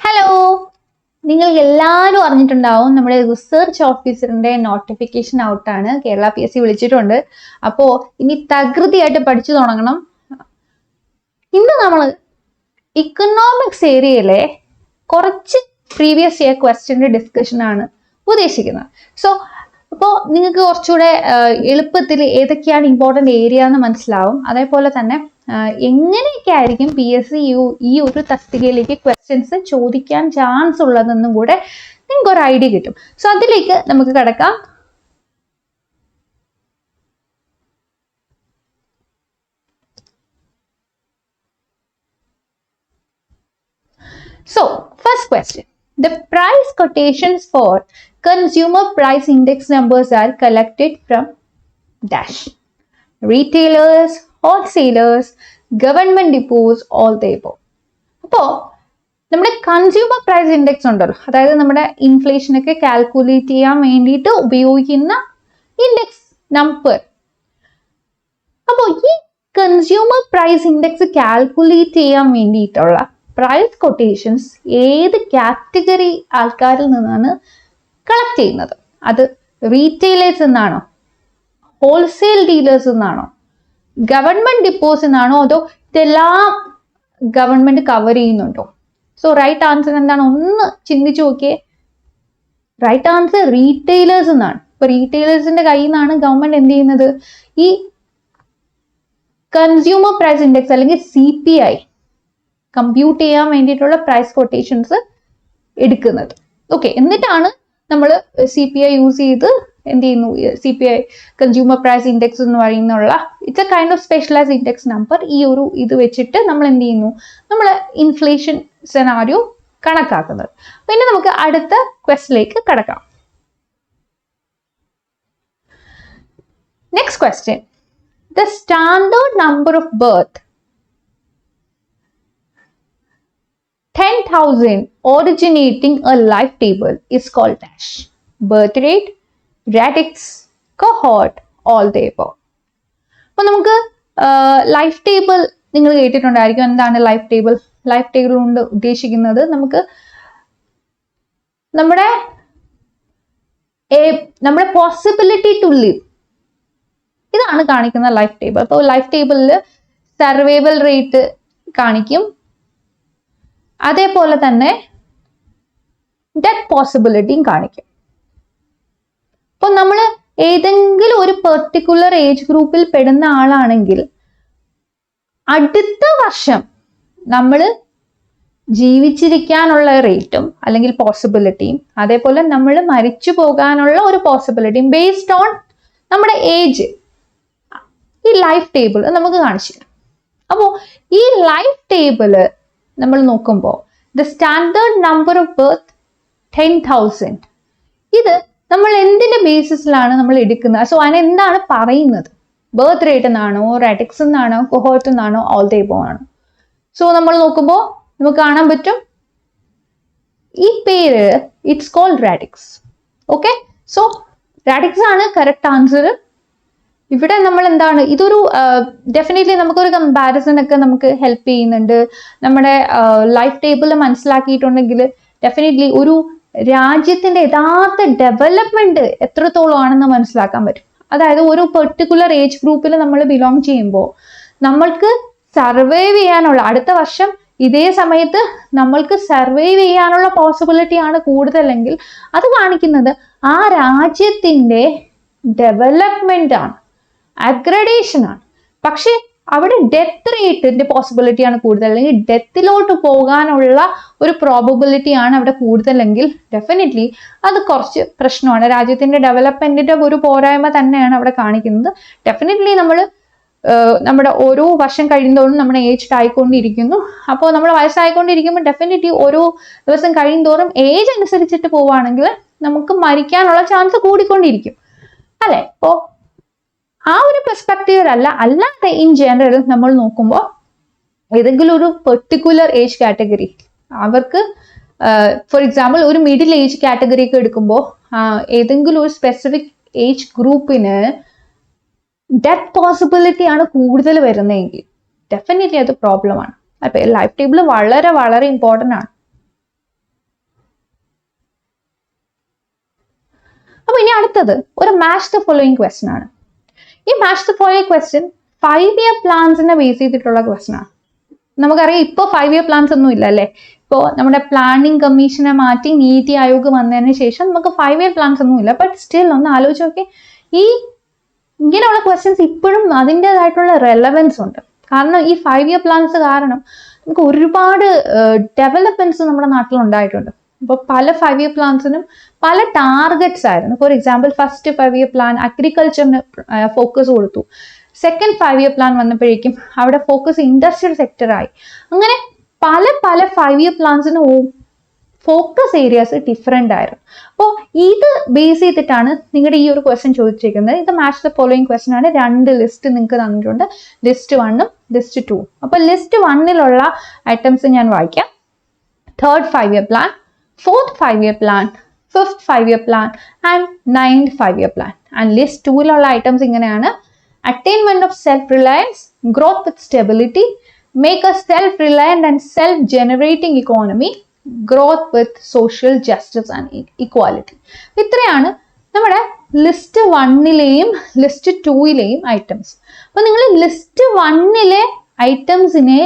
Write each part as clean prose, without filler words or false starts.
Hello, നിങ്ങൾക്ക് എല്ലാവരും അറിഞ്ഞിട്ടുണ്ടാവും നമ്മുടെ റിസർച്ച് ഓഫീസറിന്റെ നോട്ടിഫിക്കേഷൻ ഔട്ടാണ്. കേരള PSC വിളിച്ചിട്ടുണ്ട്. അപ്പോൾ ഇനി തകൃതിയായിട്ട് പഠിച്ചു തുടങ്ങണം. ഇന്ന് നമ്മൾ ഇക്കണോമിക്സ് ഏരിയയിലെ കുറച്ച് പ്രീവിയസ് ഇയർ ക്വസ്റ്റ്യൻ്റെ ഡിസ്കഷൻ ആണ് ഉദ്ദേശിക്കുന്നത്. അപ്പോൾ നിങ്ങൾക്ക് കുറച്ചുകൂടെ എളുപ്പത്തിൽ ഏതൊക്കെയാണ് ഇമ്പോർട്ടൻ്റ് ഏരിയ എന്ന് മനസ്സിലാവും. അതേപോലെ തന്നെ എങ്ങനെയൊക്കെ ആയിരിക്കും PSC ഈ ഒരു തസ്തികയിലേക്ക് ക്വസ്റ്റ്യൻസ് ചോദിക്കാൻ ചാൻസ് ഉള്ളതെന്നും കൂടെ നിങ്ങൾക്ക് ഒരു ഐഡിയ കിട്ടും. അതിലേക്ക് നമുക്ക് കിടക്കാം. First question. The price quotations for consumer price index numbers are collected from dash. Retailers, wholesalers, government depots, all the above. അപ്പോൾ നമ്മുടെ കൺസ്യൂമർ പ്രൈസ് ഇൻഡെക്സ് ഉണ്ടല്ലോ, അതായത് നമ്മുടെ ഇൻഫ്ലേഷനൊക്കെ കാൽക്കുലേറ്റ് ചെയ്യാൻ വേണ്ടിയിട്ട് ഉപയോഗിക്കുന്ന ഇൻഡെക്സ് നമ്പർ. അപ്പോൾ ഈ കൺസ്യൂമർ പ്രൈസ് ഇൻഡെക്സ് കാൽക്കുലേറ്റ് ചെയ്യാൻ വേണ്ടിയിട്ടുള്ള പ്രൈസ് കൊട്ടേഷൻസ് ഏത് കാറ്റഗറി ആൾക്കാരിൽ നിന്നാണ് കളക്ട് ചെയ്യുന്നത്? അത് റീറ്റെയിലേഴ്സ് എന്നാണോ, ഹോൾസെയിൽ ഡീലേഴ്സ് എന്നാണോ, ഗവൺമെന്റ് ഡിപ്പോസ് എന്നാണോ, അതോ ഇതെല്ലാം ഗവൺമെന്റ് കവർ ചെയ്യുന്നുണ്ടോ? റൈറ്റ് ആൻസർ എന്താണ്? ഒന്ന് ചിന്തിച്ചു നോക്കിയേ. റൈറ്റ് ആൻസർ റീറ്റെയിലേഴ്സ് എന്നാണ്. ഇപ്പൊ റീറ്റെയിലേഴ്സിന്റെ കയ്യിൽ നിന്നാണ് ഗവൺമെന്റ് എന്ത് ചെയ്യുന്നത്? ഈ കൺസ്യൂമർ പ്രൈസ് ഇൻഡെക്സ് അല്ലെങ്കിൽ CPI കമ്പ്യൂട്ട് ചെയ്യാൻ വേണ്ടിയിട്ടുള്ള പ്രൈസ് കൊട്ടേഷൻസ് എടുക്കുന്നത്. ഓക്കെ, എന്നിട്ടാണ് നമ്മൾ CPI യൂസ് ചെയ്ത് എന്ത് ചെയ്യുന്നു? CPI കൺസ്യൂമർ പ്രൈസ് ഇൻഡെക്സ് എന്ന് പറയുന്നുള്ള it's a kind of specialise index number. ഈ ഒരു ഇത് വെച്ചിട്ട് നമ്മൾ എന്ത് ചെയ്യുന്നു? നമ്മൾ ഇൻഫ്ലേഷൻ സെനാരിയോ കണക്കാക്കുന്നത്. പിന്നെ നമുക്ക് അടുത്ത ക്വസ്റ്റിലേക്ക് കടക്കാം. Next question. The standard number of birth 10,000 originating a life table is called dash. Birth rate, radix, cohort, all the above. അപ്പോൾ നമുക്ക് ലൈഫ് ടേബിൾ നിങ്ങൾ കേട്ടിട്ടുണ്ടായിരിക്കും. എന്താണ് ലൈഫ് ടേബിൾ? ലൈഫ് ടേബിൾ കൊണ്ട് ഉദ്ദേശിക്കുന്നത് നമുക്ക് നമ്മുടെ പോസിബിലിറ്റി ടു ലിവ് ഇതാണ് കാണിക്കുന്ന ലൈഫ് ടേബിൾ. അപ്പോൾ ലൈഫ് ടേബിളിൽ സർവൈവൽ റേറ്റ് കാണിക്കും, അതേപോലെ തന്നെ ഡെത്ത് പോസിബിലിറ്റിയും കാണിക്കും. അപ്പോൾ നമ്മൾ ഏതെങ്കിലും ഒരു പെർട്ടിക്കുലർ ഏജ് ഗ്രൂപ്പിൽ പെടുന്ന ആളാണെങ്കിൽ അടുത്ത വർഷം നമ്മൾ ജീവിച്ചിരിക്കാനുള്ള റേറ്റും അല്ലെങ്കിൽ പോസിബിലിറ്റിയും, അതേപോലെ നമ്മൾ മരിച്ചു പോകാനുള്ള ഒരു പോസിബിലിറ്റിയും ബേസ്ഡ് ഓൺ നമ്മുടെ ഏജ് ഈ ലൈഫ് ടേബിൾ നമുക്ക് കാണിച്ചു തരും. അപ്പോൾ ഈ ലൈഫ് ടേബിള് നമ്മൾ നോക്കുമ്പോൾ the standard number of birth 10,000 ഇത് നമ്മൾ എന്തിന്റെ ബേസിസിലാണ് നമ്മൾ എടുക്കുന്നത്? അതിനെന്താണ് പറയുന്നത്? ബർത്ത് റേറ്റ് എന്നാണോ, റാഡിക്സ് എന്നാണോ, കൊഹോർട്ട് എന്നാണോ, ഓൾ ദ എബോവ് ആണോ? നമ്മൾ നോക്കുമ്പോൾ നമുക്ക് കാണാൻ പറ്റും ഈ പേര് it's called radix. Okay, radix ആണ് കറക്റ്റ് ആൻസർ. ഇവിടെ നമ്മൾ എന്താണ് ഇതൊരു ഡെഫിനറ്റ്ലി നമുക്കൊരു കമ്പാരിസൺ ഒക്കെ നമുക്ക് ഹെൽപ്പ് ചെയ്യുന്നുണ്ട്. നമ്മുടെ ലൈഫ് ടേബിൾ മനസ്സിലാക്കിയിട്ടുണ്ടെങ്കിൽ ഡെഫിനറ്റ്ലി ഒരു രാജ്യത്തിന്റെ യഥാർത്ഥ ഡെവലപ്മെന്റ് എത്രത്തോളം ആണെന്ന് മനസ്സിലാക്കാൻ പറ്റും. അതായത് ഒരു പെർട്ടിക്കുലർ ഏജ് ഗ്രൂപ്പിൽ നമ്മൾ ബിലോങ് ചെയ്യുമ്പോൾ നമ്മൾക്ക് സർവൈവ് ചെയ്യാനുള്ള അടുത്ത വർഷം ഇതേ സമയത്ത് നമ്മൾക്ക് സർവൈവ് ചെയ്യാനുള്ള പോസിബിലിറ്റി ആണ് കൂടുതലെങ്കിൽ അത് കാണിക്കുന്നത് ആ രാജ്യത്തിന്റെ ഡെവലപ്മെന്റ് ആണ്, അപ്ഗ്രഡേഷൻ ആണ്. പക്ഷെ അവിടെ ഡെത്ത് റേറ്റിന്റെ പോസിബിലിറ്റി ആണ് കൂടുതൽ, അല്ലെങ്കിൽ ഡെത്തിലോട്ട് പോകാനുള്ള ഒരു പ്രോബബിലിറ്റി ആണ് അവിടെ കൂടുതലെങ്കിൽ ഡെഫിനറ്റ്ലി അത് കുറച്ച് പ്രശ്നമാണ്. രാജ്യത്തിന്റെ ഡെവലപ്മെന്റിന്റെ ഒരു പോരായ്മ തന്നെയാണ് അവിടെ കാണിക്കുന്നത്. ഡെഫിനറ്റ്ലി നമ്മുടെ ഓരോ വർഷം കഴിയുന്തോറും നമ്മുടെ ഏജ് ആയിക്കൊണ്ടിരിക്കുന്നു. അപ്പോൾ നമ്മൾ വയസ്സായിക്കൊണ്ടിരിക്കുമ്പോൾ ഡെഫിനറ്റ്ലി ഓരോ ദിവസം കഴിയുന്തോറും ഏജ് അനുസരിച്ചിട്ട് പോവുകയാണെങ്കിൽ നമുക്ക് മരിക്കാനുള്ള ചാൻസ് കൂടിക്കൊണ്ടിരിക്കും അല്ലെ? അപ്പോൾ ആ ഒരു പെർസ്പെക്റ്റീവിലല്ല, അല്ലാതെ ഇൻ ജനറൽ നമ്മൾ നോക്കുമ്പോൾ ഏതെങ്കിലും ഒരു പെർട്ടിക്കുലർ ഏജ് കാറ്റഗറി അവർക്ക് ഫോർ എക്സാമ്പിൾ ഒരു മിഡിൽ ഏജ് കാറ്റഗറി ഒക്കെ എടുക്കുമ്പോൾ ഏതെങ്കിലും ഒരു സ്പെസിഫിക് ഏജ് ഗ്രൂപ്പിന് ഡെത്ത് പോസിബിലിറ്റി ആണ് കൂടുതൽ വരുന്നതെങ്കിൽ ഡെഫിനറ്റ്ലി അത് പ്രോബ്ലമാണ്. അപ്പൊ ലൈഫ് ടേബിൾ വളരെ വളരെ ഇമ്പോർട്ടൻ്റ് ആണ്. ഇനി അടുത്തത് ഒരു മാച്ച് ദ ഫോളോയിങ് ക്വസ്റ്റൻ ആണ്. ഈ match the following question 5 year പ്ലാൻസിനെ ബേസ് ചെയ്തിട്ടുള്ള ക്വസ്റ്റൻ ആണ്. നമുക്കറിയാം ഇപ്പോൾ 5 year പ്ലാൻസ് ഒന്നും ഇല്ല അല്ലേ. ഇപ്പോൾ നമ്മുടെ പ്ലാനിങ് കമ്മീഷനെ മാറ്റി നീതി ആയോഗ് വന്നതിന് ശേഷം നമുക്ക് 5 year പ്ലാൻസ് ഒന്നും ഇല്ല. ബട്ട് സ്റ്റിൽ ഒന്ന് ആലോചിച്ച് നോക്കി, ഈ ഇങ്ങനെയുള്ള ക്വസ്റ്റ്യൻസ് ഇപ്പോഴും അതിൻ്റെതായിട്ടുള്ള റെലവൻസ് ഉണ്ട്. കാരണം ഈ 5 year പ്ലാൻസ് കാരണം നമുക്ക് ഒരുപാട് ഡെവലപ്മെന്റ്സ് നമ്മുടെ നാട്ടിൽ ഉണ്ടായിട്ടുണ്ട്. അപ്പോൾ പല 5 year പ്ലാൻസിനും പല ടാർഗറ്റ്സ് ആയിരുന്നു. For example first 5 year plan അഗ്രികൾച്ചറിന് ഫോക്കസ് കൊടുത്തു. സെക്കൻഡ് 5 year പ്ലാൻ വന്നപ്പോഴേക്കും അവിടെ ഫോക്കസ് ഇൻഡസ്ട്രിയൽ സെക്ടറായി. അങ്ങനെ പല 5 year പ്ലാൻസിന് ഫോക്കസ് ഏരിയാസ് ഡിഫറെൻ്റ് ആയിരുന്നു. അപ്പോൾ ഇത് ബേസ് ചെയ്തിട്ടാണ് നിങ്ങളുടെ ഈ ഒരു ക്വസ്റ്റ്യൻ ചോദിച്ചിരിക്കുന്നത്. ഇത് മാച്ച് ദ ഫോളോയിങ് ക്വസ്റ്റ്യൻ ആണ്. 2 ലിസ്റ്റ് നിങ്ങൾക്ക് തന്നിട്ടുണ്ട്, ലിസ്റ്റ് 1ഉം ലിസ്റ്റ് 2. അപ്പോൾ ലിസ്റ്റ് 1ലുള്ള ഐറ്റംസ് ഞാൻ വായിക്കാം. 3rd 5 year plan, 4th 5 year plan, 5th 5 year plan and 9th 5 year plan. And list 2ലുള്ള ഐറ്റംസ് ഇങ്ങനെയാണ്: attainment of self-reliance, growth with stability, make a self-reliant and self-generating economy, growth with social justice and equality. ഇത്രയാണ് നമ്മുടെ list 1ലെയും list 2ലെയും items. അപ്പോൾ നിങ്ങൾ list 1ലെ ഐറ്റംസിനെ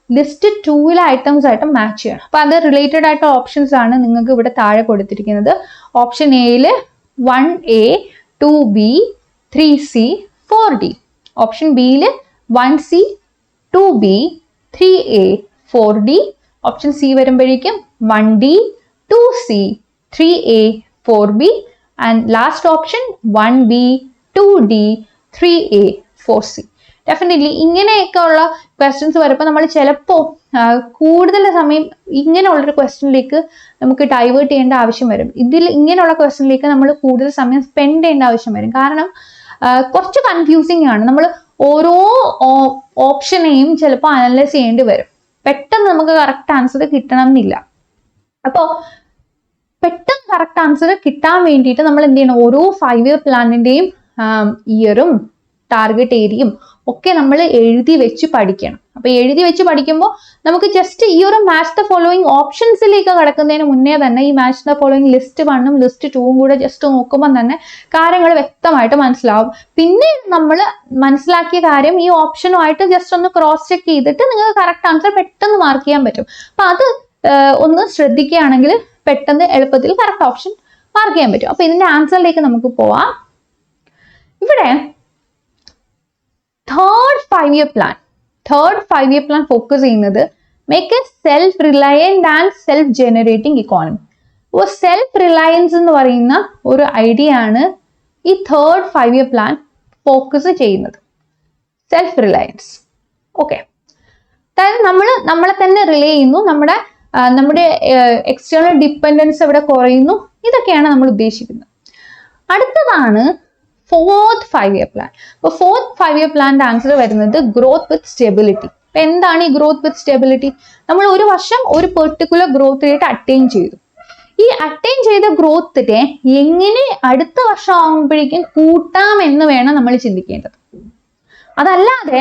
list 2ലെ items ആയിട്ട് match ചെയ്യണം. അപ്പോൾ അത് റിലേറ്റഡ് ആയിട്ടുള്ള ഓപ്ഷൻസ് ആണ് നിങ്ങൾക്ക് ഇവിടെ താഴെ കൊടുത്തിരിക്കുന്നത്. ഓപ്ഷൻ എയിൽ 1A, 2B, 3C, 4D. Option ബിയിൽ 1C, 2B, 3A, 4D. Option C വരുമ്പോഴേക്കും 1D, 2C, 3A, 4B. And last option 1B, 2D, 3A, 4C. Definitely ഇങ്ങനെയൊക്കെ ഉള്ള ക്വസ്റ്റ്യൻസ് വരുമ്പോൾ നമ്മൾ ചിലപ്പോൾ കൂടുതൽ സമയം ഇങ്ങനെയുള്ളൊരു ക്വസ്റ്റ്യനിലേക്ക് നമുക്ക് ഡൈവേർട്ട് ചെയ്യേണ്ട ആവശ്യം വരും. ഇങ്ങനെയുള്ള ക്വസ്റ്റ്യനിലേക്ക് നമ്മൾ കൂടുതൽ സമയം സ്പെൻഡ് ചെയ്യേണ്ട ആവശ്യം വരും. കാരണം കുറച്ച് കൺഫ്യൂസിങ് ആണ്. നമ്മൾ ഓരോ ഓപ്ഷനെയും ചിലപ്പോൾ അനലൈസ് ചെയ്യേണ്ടി വരും. പെട്ടെന്ന് നമുക്ക് കറക്റ്റ് ആൻസർ കിട്ടണം എന്നില്ല. അപ്പോൾ പെട്ടെന്ന് കറക്റ്റ് ആൻസർ കിട്ടാൻ വേണ്ടിയിട്ട് നമ്മൾ എന്ത് ചെയ്യണം, ഓരോ 5 year പ്ലാനിൻ്റെയും ഇയറും ടാർഗറ്റ് ഏരിയയും ഒക്കെ നമ്മൾ എഴുതി വെച്ച് പഠിക്കണം. അപ്പോൾ എഴുതി വെച്ച് പഠിക്കുമ്പോൾ നമുക്ക് ജസ്റ്റ് ഈ ഒരു മാച്ച് ദ ഫോളോയിങ് ഓപ്ഷൻസിലേക്ക് കടക്കുന്നതിന് മുന്നേ തന്നെ ഈ മാച്ച് ദ ഫോളോയിങ് ലിസ്റ്റ് 1ഉം ലിസ്റ്റ് 2ഉം കൂടെ ജസ്റ്റ് നോക്കുമ്പോൾ തന്നെ കാര്യങ്ങൾ വ്യക്തമായിട്ട് മനസ്സിലാവും. പിന്നെ നമ്മൾ മനസ്സിലാക്കിയ കാര്യം ഈ ഓപ്ഷനുമായിട്ട് ജസ്റ്റ് ഒന്ന് ക്രോസ് ചെക്ക് ചെയ്തിട്ട് നിങ്ങൾക്ക് കറക്റ്റ് ആൻസർ പെട്ടെന്ന് മാർക്ക് ചെയ്യാൻ പറ്റും. അപ്പം അത് ഒന്ന് ശ്രദ്ധിക്കുകയാണെങ്കിൽ പെട്ടെന്ന് എളുപ്പത്തിൽ കറക്റ്റ് ഓപ്ഷൻ മാർക്ക് ചെയ്യാൻ പറ്റും. അപ്പോൾ ഇതിന്റെ ആൻസറിലേക്ക് നമുക്ക് പോവാം. ഇവിടെ third 5 year plan ഫോക്കസ് ചെയ്യുന്നത് make A self reliant and self generating economy. അപ്പോൾ സെൽഫ് റിലയൻസ് എന്ന് പറയുന്ന ഒരു ഐഡിയ ആണ് ഈ 3rd 5 year പ്ലാൻ ഫോക്കസ് ചെയ്യുന്നത്. Self Reliance. ഓക്കെ, അതായത് നമ്മളെ തന്നെ റിലേ ചെയ്യുന്നു, നമ്മുടെ എക്സ്റ്റേണൽ ഡിപ്പെൻഡൻസ് ഇവിടെ കുറയുന്നു. ഇതൊക്കെയാണ് നമ്മൾ ഉദ്ദേശിക്കുന്നത്. അടുത്തതാണ് 4th 5 year പ്ലാൻ. അപ്പോൾ 4th 5 year പ്ലാന്റെ ആൻസർ വരുന്നത് ഗ്രോത്ത് വിത്ത് സ്റ്റെബിലിറ്റി. അപ്പൊ എന്താണ് ഈ ഗ്രോത്ത് വിത്ത് സ്റ്റെബിലിറ്റി? നമ്മൾ ഒരു വർഷം ഒരു പെർട്ടിക്കുലർ ഗ്രോത്ത് റേറ്റ് അറ്റൈൻ ചെയ്തു. ഈ അറ്റൈൻ ചെയ്ത ഗ്രോത്തിനെ എങ്ങനെ അടുത്ത വർഷം ആകുമ്പോഴേക്കും കൂട്ടാം എന്ന് വേണം നമ്മൾ ചിന്തിക്കേണ്ടത്. അതല്ലാതെ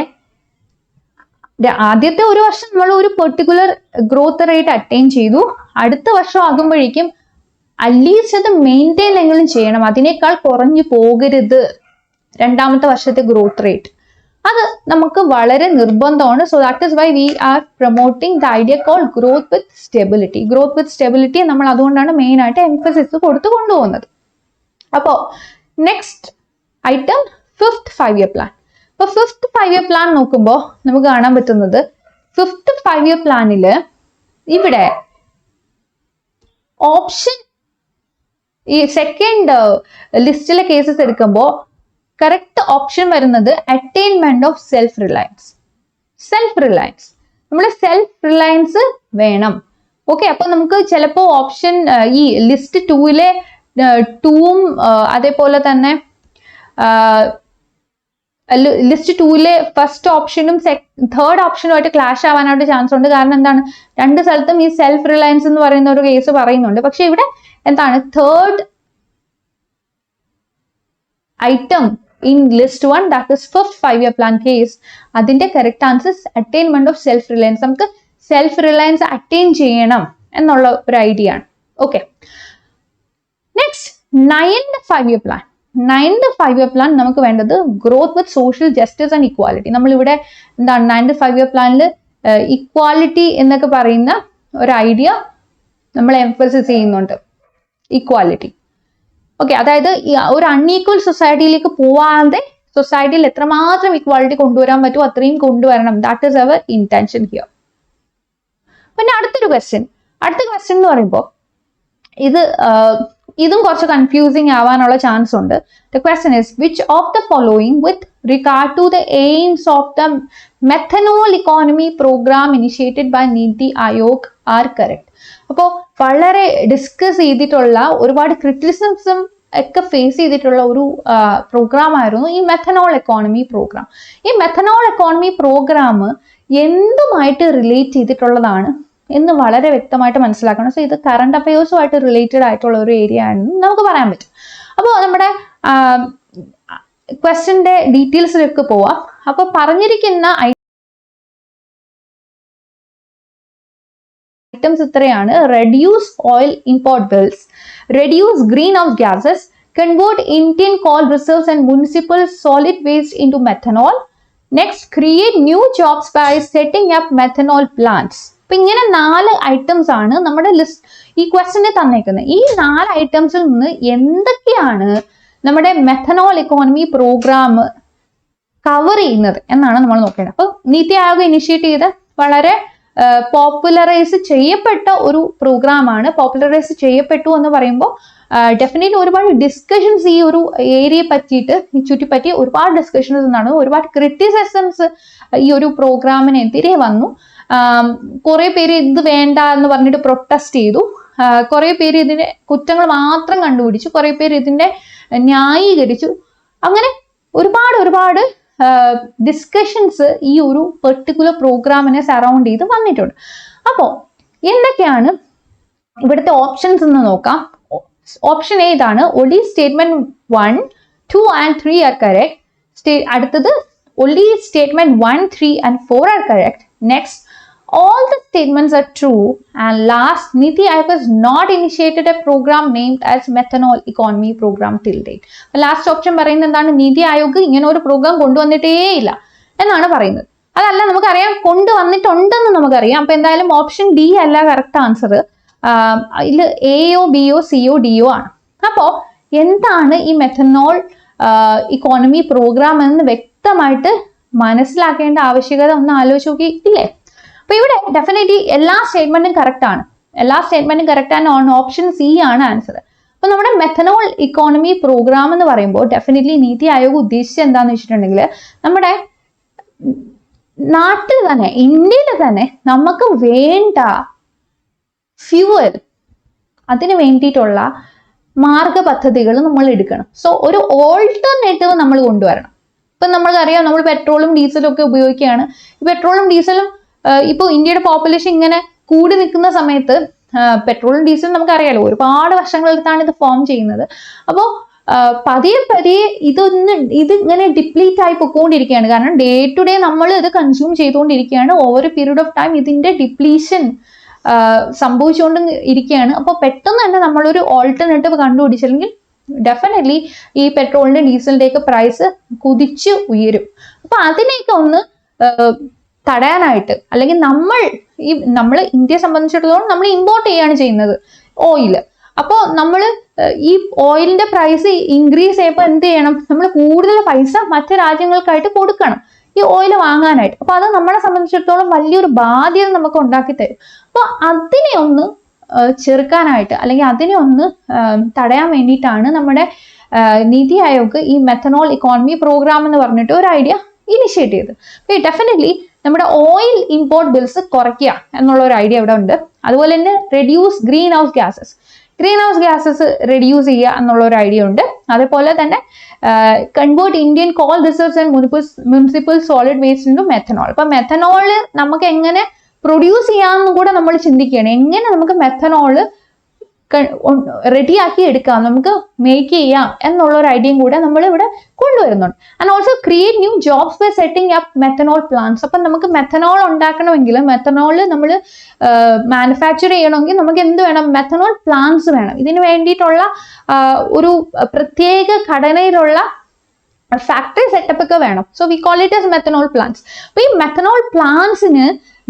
ആദ്യത്തെ ഒരു വർഷം നമ്മൾ ഒരു പെർട്ടിക്കുലർ ഗ്രോത്ത് റേറ്റ് അറ്റൈൻ ചെയ്തു, അടുത്ത വർഷം ആകുമ്പോഴേക്കും അറ്റ്ലീസ്റ്റ് അത് മെയിൻറ്റെയിൻ എങ്കിലും ചെയ്യണം, അതിനേക്കാൾ കുറഞ്ഞു പോകരുത് രണ്ടാമത്തെ വർഷത്തെ ഗ്രോത്ത് റേറ്റ്. അത് നമുക്ക് വളരെ നിർബന്ധമാണ്. So that is why we are promoting the idea call growth with stability. Growth with stability നമ്മൾ അതുകൊണ്ടാണ് മെയിൻ ആയിട്ട് എംഫസിസ് കൊടുത്ത് കൊണ്ടുപോകുന്നത്. അപ്പോൾ next item 5th 5 year plan. അപ്പോൾ 5th 5 year പ്ലാൻ നോക്കുമ്പോൾ നമുക്ക് കാണാൻ പറ്റുന്നത് 5th 5 year പ്ലാനിൽ ഇവിടെ ഓപ്ഷൻ ഈ സെക്കൻഡ് ലിസ്റ്റിലെ കേസസ് എടുക്കുമ്പോൾ കറക്റ്റ് ഓപ്ഷൻ വരുന്നത് അറ്റൈൻമെന്റ് ഓഫ് സെൽഫ് റിലയൻസ്. നമ്മൾ സെൽഫ് റിലയൻസ് വേണം. ഓക്കെ, അപ്പൊ നമുക്ക് ചിലപ്പോൾ ഓപ്ഷൻ ഈ ലിസ്റ്റ് 2ലെ 2ഉം അതേപോലെ തന്നെ ലിസ്റ്റ് 2ലെ ഫസ്റ്റ് ഓപ്ഷനും 3rd ഓപ്ഷനുമായിട്ട് ക്ലാഷ് ആവാനായിട്ട് ചാൻസ് ഉണ്ട്. കാരണം എന്താണ്, രണ്ട് സ്ഥലത്തും ഈ സെൽഫ് റിലയൻസ് എന്ന് പറയുന്ന ഒരു കേസ് പറയുന്നുണ്ട്. പക്ഷെ ഇവിടെ എന്താണ് 3rd item in list 1, that is 5th 5 year plan case, അതിന്റെ correct answer attainment of self reliance. നമുക്ക് സെൽഫ് റിലയൻസ് അറ്റൈൻ ചെയ്യണം എന്നുള്ള ഒരു ഐഡിയ ആണ്. Okay, next 9th 5-year plan. 9th 5-year plan നമുക്ക് വേണ്ടത് growth with social justice and equality. നമ്മളിവിടെ എന്താണ് 9th 5-year പ്ലാനിൽ ഇക്വാലിറ്റി എന്നൊക്കെ പറയുന്ന ഒരു ഐഡിയ നമ്മൾ എംഫസിസ് ചെയ്യുന്നുണ്ട്. ഇക്വാലിറ്റി. ഓക്കെ, അതായത് ഒരു അൺഈക്വൽ സൊസൈറ്റിയിലേക്ക് പോവാതെ സൊസൈറ്റിയിൽ എത്രമാത്രം ഇക്വാലിറ്റി കൊണ്ടുവരാൻ പറ്റുമോ അത്രയും കൊണ്ടുവരണം. That is our intention here. പിന്നെ അടുത്ത ക്വസ്റ്റ്യൻ എന്ന് പറയുമ്പോൾ ഇതും കുറച്ച് കൺഫ്യൂസിങ് ആവാനുള്ള ചാൻസ് ഉണ്ട്. The question is which of the following with regard to the aims of the methanol economy programme initiated by NITI Aayog are correct. അപ്പോൾ വളരെ ഡിസ്കസ് ചെയ്തിട്ടുള്ള ഒരുപാട് ക്രിറ്റിസിസം ഒക്കെ ഫേസ് ചെയ്തിട്ടുള്ള ഒരു പ്രോഗ്രാം ആയിരുന്നു ഈ മെഥനോൾ എക്കോണമി പ്രോഗ്രാം. ഈ മെഥനോൾ എക്കോണമി പ്രോഗ്രാം എന്തുമായിട്ട് റിലേറ്റ് ചെയ്തിട്ടുള്ളതാണ് എന്ന് വളരെ വ്യക്തമായിട്ട് മനസ്സിലാക്കണം. സോ ഇത് കറണ്ട് അഫയേഴ്സുമായിട്ട് റിലേറ്റഡ് ആയിട്ടുള്ള ഒരു ഏരിയ ആണെന്ന് നമുക്ക് പറയാൻ പറ്റും. അപ്പോൾ നമ്മുടെ ക്വസ്റ്റ്യന്റെ ഡീറ്റെയിൽസിലേക്ക് പോവാം. അപ്പോൾ പറഞ്ഞിരിക്കുന്ന ഐറ്റംസ് ഇത്രയാണ്: reduce oil import bills, reduce greenhouse gases, convert Indian coal reserves and municipal solid waste into methanol. Next, create new jobs by setting up methanol plants. അപ്പൊ ഇങ്ങനെ 4 ഐറ്റംസ് ആണ് നമ്മുടെ ഈ ക്വസ്റ്റ്യനെ തന്നേക്കുന്നത്. ഈ 4 ഐറ്റംസിൽ നിന്ന് എന്തൊക്കെയാണ് നമ്മുടെ മെഥനോൾ ഇക്കോണമി പ്രോഗ്രാം കവർ ചെയ്യുന്നത് എന്നാണ് നമ്മൾ നോക്കേണ്ടത്. അപ്പൊ നീതി ആയോഗ് ഇനിഷ്യേറ്റ് ചെയ്ത വളരെ പോപ്പുലറൈസ് ചെയ്യപ്പെട്ട ഒരു പ്രോഗ്രാമാണ്. പോപ്പുലറൈസ് ചെയ്യപ്പെട്ടു എന്ന് പറയുമ്പോൾ ഡെഫിനറ്റ്ലി ഒരുപാട് ഡിസ്കഷൻസ് ഈ ഒരു ഏരിയയെ പറ്റിയിട്ട് ചുറ്റിപ്പറ്റി ഒരുപാട് ഡിസ്കഷൻസ് നടന്നു. ഒരുപാട് ക്രിറ്റിസിസംസ് ഈ ഒരു പ്രോഗ്രാമിനെതിരെ വന്നു. കുറെ പേര് ഇത് വേണ്ട എന്ന് പറഞ്ഞിട്ട് പ്രൊട്ടസ്റ്റ് ചെയ്തു. കുറെ പേര് ഇതിന്റെ കുറ്റങ്ങൾ മാത്രം കണ്ടുപിടിച്ചു. കുറെ പേര് ഇതിന്റെ ന്യായീകരിച്ചു. അങ്ങനെ ഒരുപാട് ഡിസ്കഷൻസ് ഈ ഒരു പെർട്ടിക്കുലർ പ്രോഗ്രാമിനെ സറൗണ്ട് ചെയ്ത് വന്നിട്ടുണ്ട്. അപ്പോൾ എന്തൊക്കെയാണ് ഇവിടുത്തെ ഓപ്ഷൻസ് എന്ന് നോക്കാം. ഓപ്ഷൻ എ ഇതാണ്. only statement 1, 2 and 3 are correct. അടുത്തത് only statement 1, 3 and 4 are correct. Next, all the statements are true. And last, Niti Aayog has not initiated a program named as Methanol Economy Program till date. Last option പറയുന്നത് എന്താണ്? നീതി ആയോഗ് ഇങ്ങനെ ഒരു programme കൊണ്ടുവന്നിട്ടേ ഇല്ല എന്നാണ് പറയുന്നത്. അതല്ല, നമുക്കറിയാം കൊണ്ടുവന്നിട്ടുണ്ടെന്ന് നമുക്കറിയാം. അപ്പൊ എന്തായാലും ഓപ്ഷൻ ഡി അല്ല കറക്റ്റ് ആൻസർ. ഇതിൽ എയോ ബിയോ സിയോ ഡിയോ ആണ്. അപ്പോൾ എന്താണ് ഈ മെഥനോൾ ഇക്കോണമി പ്രോഗ്രാം എന്ന് വ്യക്തമായിട്ട് മനസ്സിലാക്കേണ്ട ആവശ്യകത ഒന്ന് ആലോചിച്ച് നോക്കിയിട്ടില്ലേ? അപ്പൊ ഇവിടെ ഡെഫിനറ്റ്ലി എല്ലാ സ്റ്റേറ്റ്മെന്റും കറക്റ്റ് ആണ്. ഓപ്ഷൻ സി ആണ് ആൻസർ. അപ്പൊ നമ്മുടെ മെഥനോൾ ഇക്കോണമി പ്രോഗ്രാം എന്ന് പറയുമ്പോൾ ഡെഫിനറ്റ്ലി നീതി ആയോഗ് ഉദ്ദേശിച്ചത് എന്താന്ന് വെച്ചിട്ടുണ്ടെങ്കിൽ നമ്മുടെ നാട്ടിൽ തന്നെ, ഇന്ത്യയിൽ തന്നെ നമുക്ക് വേണ്ട ഫ്യൂവൽ, അതിന് വേണ്ടിയിട്ടുള്ള മാർഗപദ്ധതികൾ നമ്മൾ എടുക്കണം. സോ ഒരു ഓൾട്ടർനേറ്റീവ് നമ്മൾ കൊണ്ടുവരണം. ഇപ്പൊ നമ്മൾക്കറിയാം, നമ്മൾ പെട്രോളും ഡീസലും ഒക്കെ ഉപയോഗിക്കുകയാണ്. ഈ പെട്രോളും ഡീസലും ഇപ്പോൾ ഇന്ത്യയുടെ പോപ്പുലേഷൻ ഇങ്ങനെ കൂടി നിൽക്കുന്ന സമയത്ത് പെട്രോളും ഡീസലും നമുക്കറിയാലോ ഒരുപാട് വർഷങ്ങളെടുത്താണ് ഇത് ഫോം ചെയ്യുന്നത്. അപ്പോൾ പതിയെ ഇതിങ്ങനെ ഡിപ്ലീറ്റ് ആയി പൊക്കോണ്ടിരിക്കുകയാണ്. കാരണം ഡേ ടു ഡേ നമ്മൾ ഇത് കൺസ്യൂം ചെയ്തുകൊണ്ടിരിക്കുകയാണ്. ഓവർ പീരീഡ് ഓഫ് ടൈം ഇതിന്റെ ഡിപ്ലീഷൻ സംഭവിച്ചുകൊണ്ട് ഇരിക്കുകയാണ്. അപ്പോൾ പെട്ടെന്ന് തന്നെ നമ്മളൊരു ഓൾട്ടർനേറ്റീവ് കണ്ടുപിടിച്ചില്ലെങ്കിൽ ഡെഫിനറ്റ്ലി ഈ പെട്രോളിന്റെ ഡീസലിന്റെ ഒക്കെ പ്രൈസ് കുതിച്ച് ഉയരും. അപ്പൊ അതിനെയൊക്കെ ഒന്ന് തടയാനായിട്ട്, അല്ലെങ്കിൽ നമ്മൾ ഇന്ത്യയെ സംബന്ധിച്ചിടത്തോളം നമ്മൾ ഇമ്പോർട്ട് ചെയ്യാണ് ചെയ്യുന്നത് ഓയിൽ. അപ്പോൾ നമ്മൾ ഈ ഓയിലിന്റെ പ്രൈസ് ഇൻക്രീസ് ചെയ്യുമ്പോൾ എന്ത് ചെയ്യണം? നമ്മൾ കൂടുതൽ പൈസ മറ്റു രാജ്യങ്ങൾക്കായിട്ട് കൊടുക്കണം ഈ ഓയിൽ വാങ്ങാനായിട്ട്. അപ്പൊ അത് നമ്മളെ സംബന്ധിച്ചിടത്തോളം വലിയൊരു ബാധ്യത നമുക്ക് ഉണ്ടാക്കി തരും. അപ്പൊ അതിനെ ഒന്ന് ചെറുക്കാനായിട്ട്, അല്ലെങ്കിൽ അതിനെ ഒന്ന് തടയാൻ വേണ്ടിയിട്ടാണ് നമ്മുടെ നീതി ആയോഗ് ഈ മെഥനോൾ ഇക്കോണമി പ്രോഗ്രാം എന്ന് പറഞ്ഞിട്ട് ഒരു ഐഡിയ ഇനിഷ്യേറ്റ് ചെയ്ത്. അപ്പൊ ഡെഫിനറ്റ്ലി നമ്മുടെ ഓയിൽ ഇമ്പോർട്ട് ബിൽസ് കുറയ്ക്കുക എന്നുള്ള ഒരു ഐഡിയ ഇവിടെ ഉണ്ട്. അതുപോലെ തന്നെ reduce green house gases reduce ചെയ്യുക എന്നുള്ള ഒരു ഐഡിയ ഉണ്ട്. അതേപോലെ തന്നെ convert Indian call reserves and municipal solid waste into methanol. അപ്പൊ മെഥനോള് നമുക്ക് എങ്ങനെ പ്രൊഡ്യൂസ് ചെയ്യാമെന്നും കൂടെ നമ്മൾ ചിന്തിക്കുകയാണ്. എങ്ങനെ നമുക്ക് മെഥനോള് റെഡിയാക്കി എടുക്കാം, നമുക്ക് മേക്ക് ചെയ്യാം എന്നുള്ള ഒരു ഐഡിയയും കൂടെ നമ്മൾ ഇവിടെ കൊണ്ടുവരുന്നുണ്ട്. And also create new jobs by setting up methanol plants. അപ്പം നമുക്ക് മെത്തനോൾ ഉണ്ടാക്കണമെങ്കിൽ, മെത്തനോൾ നമ്മൾ മാനുഫാക്ചർ ചെയ്യണമെങ്കിൽ നമുക്ക് എന്ത് വേണം? മെത്തനോൾ പ്ലാന്റ്സ് വേണം. ഇതിന് വേണ്ടിയിട്ടുള്ള ഒരു പ്രത്യേക ഘടനയിലുള്ള ഫാക്ടറി സെറ്റപ്പ് ഒക്കെ വേണം. So we call it as methanol plants. അപ്പൊ ഈ മെത്തനോൾ പ്ലാന്റ്സിന്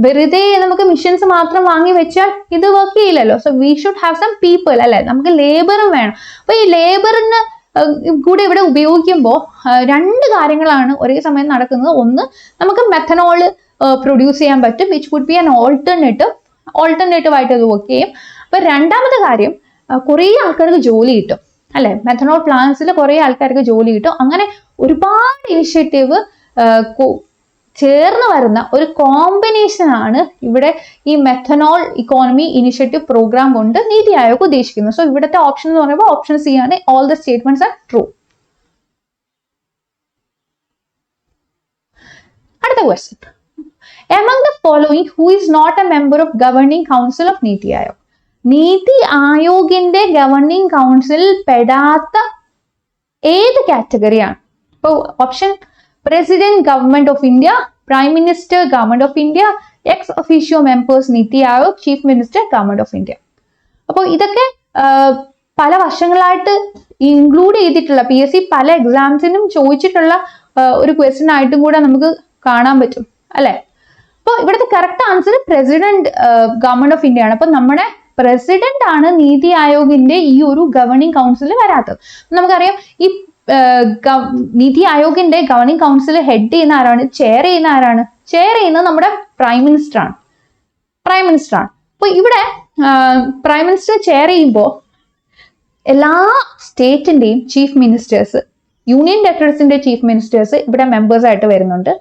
വെറുതെ നമുക്ക് മിഷൻസ് മാത്രം വാങ്ങി വെച്ചാൽ ഇത് വർക്ക് ചെയ്യില്ലല്ലോ. So we should have some people, അല്ലെ? നമുക്ക് ലേബറും വേണം. അപ്പൊ ഈ ലേബറിന് കൂടെ ഇവിടെ ഉപയോഗിക്കുമ്പോൾ രണ്ട് കാര്യങ്ങളാണ് ഒരേ സമയം നടക്കുന്നത്. ഒന്ന്, നമുക്ക് മെത്തനോൾ പ്രൊഡ്യൂസ് ചെയ്യാൻ പറ്റും, which would be an alternative ആയിട്ട് അത് വർക്ക് ചെയ്യും. അപ്പൊ രണ്ടാമത്തെ കാര്യം, കുറേ ആൾക്കാർക്ക് ജോലി കിട്ടും, അല്ലെ? മെത്തനോൾ പ്ലാന്റ്സിൽ കുറേ ആൾക്കാർക്ക് ജോലി കിട്ടും. അങ്ങനെ ഒരുപാട് ഇനിഷ്യേറ്റീവ് ചേർന്ന് വരുന്ന ഒരു കോമ്പിനേഷൻ ആണ് ഇവിടെ ഈ മെത്തനോൾ ഇക്കോണമി ഇനിഷ്യേറ്റീവ് പ്രോഗ്രാം കൊണ്ട് നീതി ആയോഗ് ഉദ്ദേശിക്കുന്നത്. സോ ഇവിടുത്തെ ഓപ്ഷൻ എന്ന് പറയുമ്പോൾ ഓപ്ഷൻ സി ആണ്. All the statements are true. അടുത്ത question, among the following who is not a member of governing council of NITI Aayog? നീതി ആയോഗിന്റെ ഗവർണിംഗ് കൗൺസിലിൽ പെടാത്ത ഏത് കാറ്റഗറിയാണ്? ഇപ്പൊ option president government of India, prime minister government of India, ex officio members NITI Aayog, chief minister government of India. അപ്പോൾ ഇതൊക്കെ പല വർഷങ്ങളായിട്ട് ഇൻക്ലൂഡ് ചെയ്തിട്ടുള്ള PSC പല എക്സാംസിനും ചോദിച്ചിട്ടുള്ള ഒരു ക്വസ്റ്റ്യൻ ആയിട്ടും കൂടെ നമുക്ക് കാണാൻ പറ്റും, അല്ലെ? അപ്പോൾ ഇവിടുത്തെ correct answer president government of India ആണ്. അപ്പൊ നമ്മുടെ പ്രസിഡന്റ് ആണ് നീതി ആയോഗിന്റെ ഈ ഒരു ഗവർണിംഗ് കൗൺസിലിൽ വരാത്തത്. നമുക്കറിയാം ഈ നീതി ആയോഗിന്റെ ഗവർണിംഗ് കൗൺസിൽ ഹെഡ് ചെയ്യുന്ന ആരാണ്? ചെയർ ചെയ്യുന്ന ആരാണ്? ചെയർ ചെയ്യുന്നത് നമ്മുടെ പ്രൈം മിനിസ്റ്റർ ആണ്. അപ്പൊ ഇവിടെ പ്രൈം മിനിസ്റ്റർ ചെയർ ചെയ്യുമ്പോൾ എല്ലാ സ്റ്റേറ്റിന്റെയും ചീഫ് മിനിസ്റ്റേഴ്സ്, യൂണിയൻ ടെറിട്ടറീസിന്റെ ചീഫ് മിനിസ്റ്റേഴ്സ് ഇവിടെ മെമ്പേഴ്സ് ആയിട്ട് വരുന്നുണ്ട്,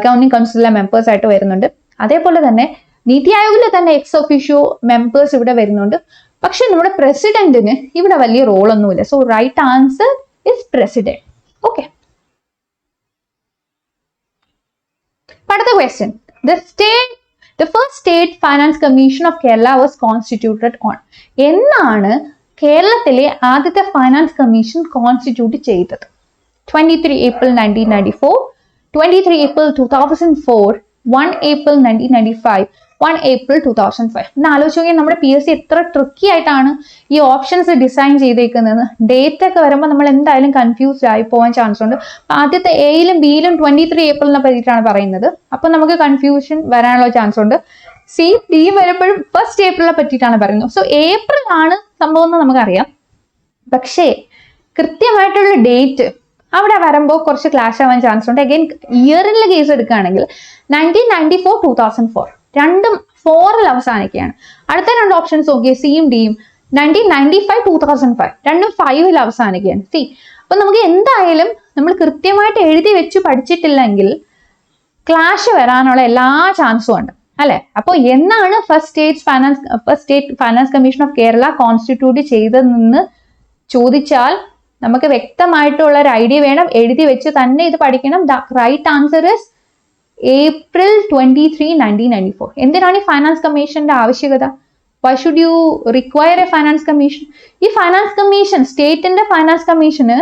ഗവർണിംഗ് കൗൺസിലിലെ മെമ്പേഴ്സ് ആയിട്ട് വരുന്നുണ്ട്. അതേപോലെ തന്നെ നീതി ആയോഗിലെ തന്നെ എക്സ് ഒഫീഷ്യോ മെമ്പേഴ്സ് ഇവിടെ വരുന്നുണ്ട്. പക്ഷെ നമ്മുടെ പ്രസിഡന്റിന് ഇവിടെ വലിയ റോളൊന്നുമില്ല. So right answer is president. Okay. അടുത്ത question. The first state finance commission of Kerala was constituted on. എന്നാണ് കേരളത്തിലെ ആദ്യത്തെ ഫൈനാൻസ് കമ്മീഷൻ കോൺസ്റ്റിറ്റ്യൂട്ട് ചെയ്തത്? 23 April 1994, 23 April 2004, 1 April 1995, 1 April 2005. എന്ന് ആലോചിച്ച് നോക്കിയാൽ നമ്മുടെ PSC എത്ര ട്രിക്കി ആയിട്ടാണ് ഈ ഓപ്ഷൻസ് ഡിസൈൻ ചെയ്തേക്കുന്നത്. ഡേറ്റ് ഒക്കെ വരുമ്പോൾ നമ്മൾ എന്തായാലും കൺഫ്യൂസ്ഡ് ആയി പോകാൻ ചാൻസ് ഉണ്ട്. ആദ്യത്തെ എയിലും ബിയിലും 23 ഏപ്രിലിനെ പറ്റിയിട്ടാണ് പറയുന്നത്. അപ്പൊ നമുക്ക് കൺഫ്യൂഷൻ വരാനുള്ള ചാൻസ് ഉണ്ട്. സി ഡി വരുമ്പോഴും 1 ഏപ്രിലിനെ പറ്റിയിട്ടാണ് പറയുന്നത്. സോ ഏപ്രിൽ ആണ് സംഭവം എന്ന് നമുക്കറിയാം. പക്ഷേ കൃത്യമായിട്ടുള്ള ഡേറ്റ് അവിടെ വരുമ്പോൾ കുറച്ച് ക്ലാഷ് ആവാൻ ചാൻസ് ഉണ്ട്. അഗൈൻ ഇയറിലെ കേസ് എടുക്കുകയാണെങ്കിൽ 1994, 2004 രണ്ടും 4ൽ അവസാനിക്കുകയാണ്. അടുത്ത രണ്ട് ഓപ്ഷൻസ് നോക്കിയേ, സിയും ഡിയും. 1995, 2005 രണ്ടും 5ൽ അവസാനിക്കുകയാണ്. സി അപ്പൊ നമുക്ക് എന്തായാലും നമ്മൾ കൃത്യമായിട്ട് എഴുതി വെച്ച് പഠിച്ചിട്ടില്ലെങ്കിൽ ക്ലാഷ് വരാനുള്ള എല്ലാ ചാൻസും ഉണ്ട്, അല്ലെ? അപ്പോൾ എന്നാണ് first state finance commission of Kerala constitute ചെയ്തതെന്ന് ചോദിച്ചാൽ നമുക്ക് വ്യക്തമായിട്ടുള്ള ഒരു ഐഡിയ വേണം. എഴുതി വെച്ച് തന്നെ ഇത് പഠിക്കണം. The right answer is April 23, 1994. എന്തിനാണ് ഈ ഫൈനാൻസ് കമ്മീഷന്റെ ആവശ്യകത? Why should you require a finance commission? ഈ ഫൈനാൻസ് കമ്മീഷൻ, സ്റ്റേറ്റിന്റെ ഫൈനാൻസ് കമ്മീഷന്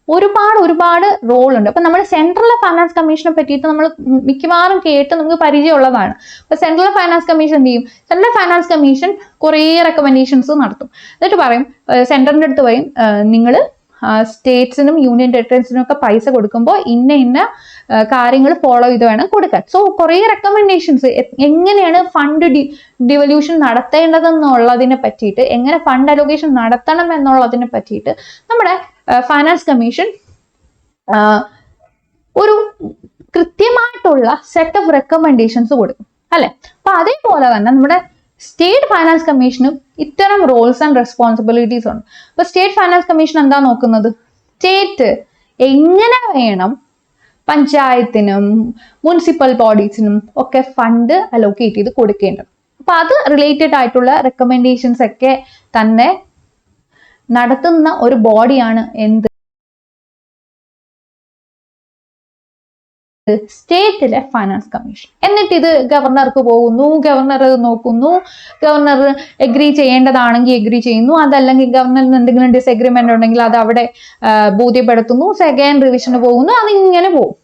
ഒരുപാട് റോൾ ഉണ്ട്. അപ്പൊ നമ്മുടെ സെൻട്രൽ ഫൈനാൻസ് കമ്മീഷനെ പറ്റിയിട്ട് നമ്മൾ മിക്കവാറും കേട്ട് നമുക്ക് പരിചയമുള്ളതാണ്. അപ്പൊ സെൻട്രൽ ഫൈനാൻസ് കമ്മീഷൻ എന്ത് ചെയ്യും? സെൻട്രൽ ഫൈനാൻസ് കമ്മീഷൻ കുറേ റെക്കമെൻഡേഷൻസ് നടത്തും. എന്നിട്ട് പറയും, സെൻട്രലിന്റെ അടുത്ത് പറയും, നിങ്ങൾ സ്റ്റേറ്റ്സിനും യൂണിയൻ ടെറിട്ടറീസിനും ഒക്കെ പൈസ കൊടുക്കുമ്പോൾ ഇന്ന കാര്യങ്ങൾ ഫോളോ ചെയ്ത് വേണം കൊടുക്കാൻ. സോ കുറേ റെക്കമെൻഡേഷൻസ്, എങ്ങനെയാണ് ഫണ്ട് ഡിവല്യൂഷൻ നടത്തേണ്ടതെന്നുള്ളതിനെ പറ്റിയിട്ട്, എങ്ങനെ ഫണ്ട് അലോക്കേഷൻ നടത്തണം എന്നുള്ളതിനെ പറ്റിയിട്ട് നമ്മുടെ ഫൈനാൻസ് കമ്മീഷൻ ഒരു കൃത്യമായിട്ടുള്ള സെറ്റ് ഓഫ് റെക്കമെൻഡേഷൻസ് കൊടുക്കും, അല്ലെ? അപ്പൊ അതേപോലെ തന്നെ നമ്മുടെ സ്റ്റേറ്റ് ഫൈനാൻസ് കമ്മീഷനും ഇത്തരം റോൾസ് ആൻഡ് റെസ്പോൺസിബിലിറ്റീസ് ഉണ്ട്. അപ്പൊ സ്റ്റേറ്റ് ഫൈനാൻസ് കമ്മീഷൻ എന്താ നോക്കുന്നത്? സ്റ്റേറ്റ് എങ്ങനെ വേണം പഞ്ചായത്തിനും മുനിസിപ്പൽ ബോഡീസിനും ഒക്കെ ഫണ്ട് അലോക്കേറ്റ് ചെയ്ത് കൊടുക്കേണ്ടത്. അപ്പൊ അത് റിലേറ്റഡ് ആയിട്ടുള്ള റെക്കമെൻഡേഷൻസ് ഒക്കെ തന്നെ നടത്തുന്ന ഒരു ബോഡിയാണ് എന്ത്? സ്റ്റേറ്റിലെ ഫൈനാൻസ് കമ്മീഷൻ. എന്നിട്ട് ഇത് ഗവർണർക്ക് പോകുന്നു, ഗവർണർ നോക്കുന്നു, ഗവർണർ എഗ്രി ചെയ്യേണ്ടതാണെങ്കിൽ എഗ്രി ചെയ്യുന്നു, അതല്ലെങ്കിൽ ഗവർണറിന് എന്തെങ്കിലും ഡിസഗ്രിമെന്റ് ഉണ്ടെങ്കിൽ അത് അവിടെ ബോധ്യപ്പെടുത്തുന്നു, സെക്കൻഡ് റിവിഷന് പോകുന്നു, അതിങ്ങനെ പോകും.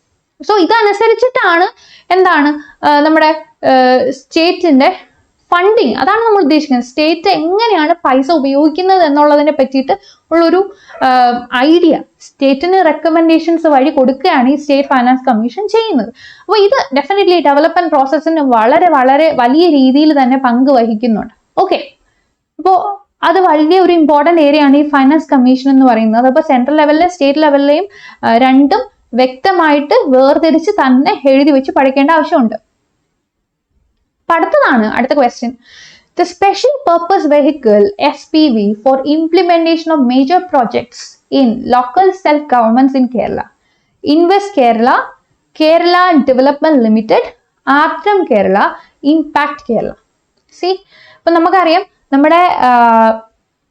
സോ ഇതനുസരിച്ചിട്ടാണ് എന്താണ് നമ്മുടെ സ്റ്റേറ്റിന്റെ ഫണ്ടിങ്, അതാണ് നമ്മൾ ഉദ്ദേശിക്കുന്നത്. സ്റ്റേറ്റ് എങ്ങനെയാണ് പൈസ ഉപയോഗിക്കുന്നത് എന്നുള്ളതിനെ പറ്റിയിട്ട് ഉള്ളൊരു ഐഡിയ സ്റ്റേറ്റിന് റെക്കമെൻഡേഷൻസ് വഴി കൊടുക്കുകയാണ് ഈ സ്റ്റേറ്റ് ഫൈനാൻസ് കമ്മീഷൻ ചെയ്യുന്നത്. അപ്പോൾ ഇത് ഡെഫിനറ്റ്ലി ഡെവലപ്മെന്റ് പ്രോസസ്സിന് വളരെ വളരെ വലിയ രീതിയിൽ തന്നെ പങ്ക് വഹിക്കുന്നുണ്ട്. ഓക്കെ, അപ്പോൾ അത് വലിയ ഒരു ഇമ്പോർട്ടന്റ് ഏരിയ ആണ് ഈ ഫൈനാൻസ് കമ്മീഷൻ എന്ന് പറയുന്നത്. അപ്പോൾ സെൻട്രൽ ലെവലിലെയും സ്റ്റേറ്റ് ലെവലിലെയും രണ്ടും വ്യക്തമായിട്ട് വേർതിരിച്ച് തന്നെ എഴുതി വെച്ച് പഠിക്കേണ്ട ആവശ്യമുണ്ട്. അടുത്ത question. The Special Purpose Vehicle SPV for implementation of major projects in local self-governments in Kerala. Invest Kerala, Kerala Development Limited, Aatram Kerala, Impact Kerala. See, ഇപ്പൊ നമുക്കറിയാം നമ്മുടെ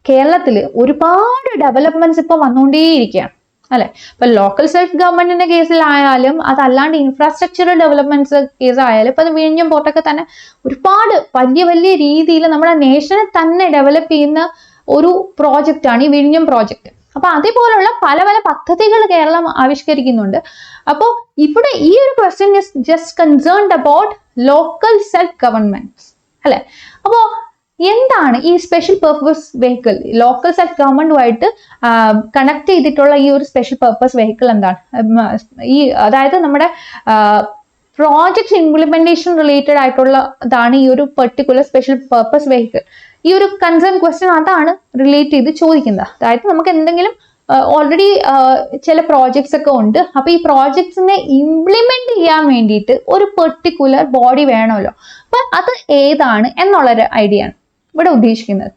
കേരളത്തിൽ ഒരുപാട് ഡെവലപ്മെന്റ്സ് ഇപ്പൊ വന്നുകൊണ്ടേയിരിക്കുകയാണ് അല്ലെ. ഇപ്പൊ ലോക്കൽ സെൽഫ് ഗവൺമെന്റിന്റെ കേസിലായാലും അതല്ലാണ്ട് ഇൻഫ്രാസ്ട്രക്ചറൽ ഡെവലപ്മെന്റ്സ് കേസായാലും ഇപ്പൊ വിഴിഞ്ഞം പോർട്ടൊക്കെ തന്നെ ഒരുപാട് വലിയ വലിയ രീതിയിൽ നമ്മുടെ നേഷനെ തന്നെ ഡെവലപ്പ് ചെയ്യുന്ന ഒരു പ്രോജക്റ്റ് ആണ് ഈ വിഴിഞ്ഞം പ്രോജക്റ്റ്. അപ്പൊ അതേപോലുള്ള പല പല പദ്ധതികൾ കേരളം ആവിഷ്കരിക്കുന്നുണ്ട്. അപ്പോൾ ഇവിടെ ഈ ഒരു question is just concerned about local self governments അല്ലെ. അപ്പോ എന്താണ് ഈ special purpose vehicle? Local self ഗവൺമെന്റുമായിട്ട് കണക്ട് ചെയ്തിട്ടുള്ള ഈ ഒരു സ്പെഷ്യൽ പർപ്പസ് വെഹിക്കിൾ എന്താണ്? ഈ അതായത് നമ്മുടെ പ്രോജക്ട് ഇംപ്ലിമെന്റേഷൻ റിലേറ്റഡ് ആയിട്ടുള്ളതാണ് ഈ ഒരു പെർട്ടിക്കുലർ സ്പെഷ്യൽ പർപ്പസ് വെഹിക്കിൾ. ഈ ഒരു കൺസേൺ ക്വസ്റ്റ്യൻ അതാണ് റിലേറ്റ് ചെയ്ത് ചോദിക്കുന്നത്. അതായത് നമുക്ക് എന്തെങ്കിലും ഓൾറെഡി ചില പ്രോജക്ട്സ് ഒക്കെ ഉണ്ട്. അപ്പൊ ഈ പ്രോജക്ട്സിനെ ഇംപ്ലിമെന്റ് ചെയ്യാൻ വേണ്ടിയിട്ട് ഒരു പെർട്ടിക്കുലർ ബോഡി വേണമല്ലോ. അപ്പൊ അത് ഏതാണ് എന്നുള്ളൊരു ഐഡിയ ആണ് ഇവിടെ ഉദ്ദേശിക്കുന്നത്.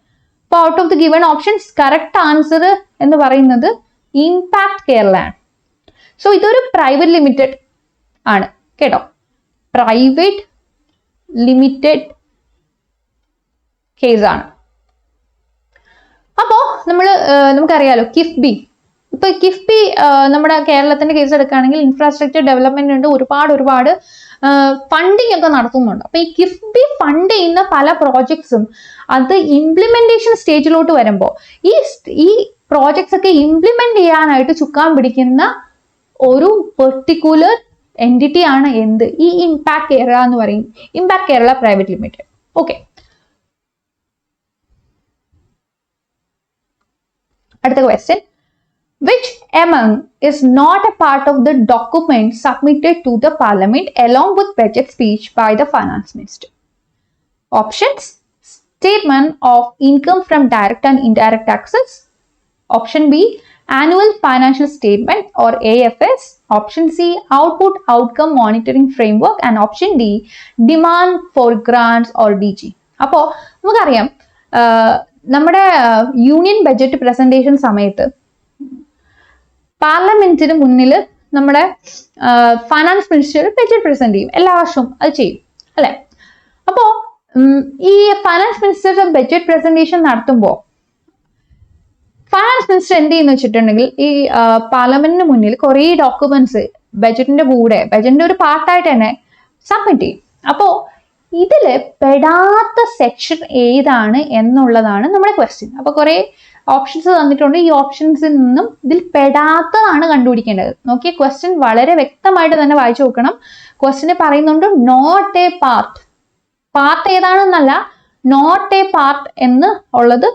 അപ്പൊ out of the given options correct answer എന്ന് പറയുന്നത് ഇമ്പാക്ട് കേരള ആണ്. സോ ഇതൊരു പ്രൈവറ്റ് ലിമിറ്റഡ് ആണ് കേട്ടോ, പ്രൈവറ്റ് ലിമിറ്റഡ് കേസാണ്. അപ്പോ നമുക്കറിയാലോ കിഫ്ബി. ഇപ്പൊ കിഫ്ബി നമ്മുടെ കേരളത്തിന്റെ കേസ് എടുക്കുകയാണെങ്കിൽ ഇൻഫ്രാസ്ട്രക്ചർ ഡെവലപ്മെന്റ് ഉണ്ട്, ഒരുപാട് ഫണ്ടിങ് ഒക്കെ നടത്തുന്നുണ്ട്. അപ്പൊ ഈ കിഫ്ബി ഫണ്ട് ചെയ്യുന്ന പല പ്രോജക്ട്സും അത് ഇംപ്ലിമെന്റേഷൻ സ്റ്റേജിലോട്ട് വരുമ്പോൾ ഈ പ്രോജക്ട്സ് ഒക്കെ ഇംപ്ലിമെന്റ് ചെയ്യാനായിട്ട് ചുക്കാൻ പിടിക്കുന്ന ഒരു പെർട്ടിക്കുലർ എൻറ്റിറ്റി ആണ് എന്ത്? ഈ ഇമ്പാക്ട് കേരള എന്ന് പറയും, impact Kerala private limited. Okay, അടുത്ത question. Which among is not a part of the document submitted to the parliament along with budget speech by the finance minister? Options: statement of income from direct and indirect taxes. Option B, annual financial statement or AFS. Option C, output outcome monitoring framework. And option D, demand for grants or DG. അപ്പോൾ നമുക്കറിയാം നമ്മുടെ union budget presentation സമയത്ത് പാർലമെന്റിന് മുന്നിൽ നമ്മുടെ finance minister budget present ചെയ്യും. എല്ലാ വർഷവും അത് ചെയ്യും അല്ലെ. അപ്പോ ഈ ഫൈനാൻസ് മിനിസ്റ്റർ ബഡ്ജറ്റ് പ്രസന്റേഷൻ നടത്തുമ്പോൾ ഫൈനാൻസ് മിനിസ്റ്റർ എന്ത് ചെയ്യുന്ന വെച്ചിട്ടുണ്ടെങ്കിൽ ഈ പാർലമെന്റിന് മുന്നിൽ കുറേ ഡോക്യുമെന്റ്സ് ബഡ്ജറ്റിന്റെ കൂടെ ബഡ്ജറ്റിന്റെ ഒരു പാർട്ടായിട്ട് തന്നെ സബ്മിറ്റ് ചെയ്യും. അപ്പോ ഇതില് പെടാത്ത സെക്ഷൻ ഏതാണ് എന്നുള്ളതാണ് നമ്മുടെ ക്വസ്റ്റ്യൻ. അപ്പൊ കുറെ ഓപ്ഷൻസ് തന്നിട്ടുണ്ട്. ഈ ഓപ്ഷൻസിൽ നിന്നും ഇതിൽ പെടാത്തതാണ് കണ്ടുപിടിക്കേണ്ടത്. നോക്കിയ ക്വസ്റ്റ്യൻ വളരെ വ്യക്തമായിട്ട് തന്നെ വായിച്ചു നോക്കണം. ക്വസ്റ്റ്യന് പറയുന്നുണ്ട് നോട്ട് എ പാർട്ട്. പാർട്ട് ഏതാണെന്നല്ല, നോട്ട് എ പാർട്ട് എന്ന് ഉള്ളത്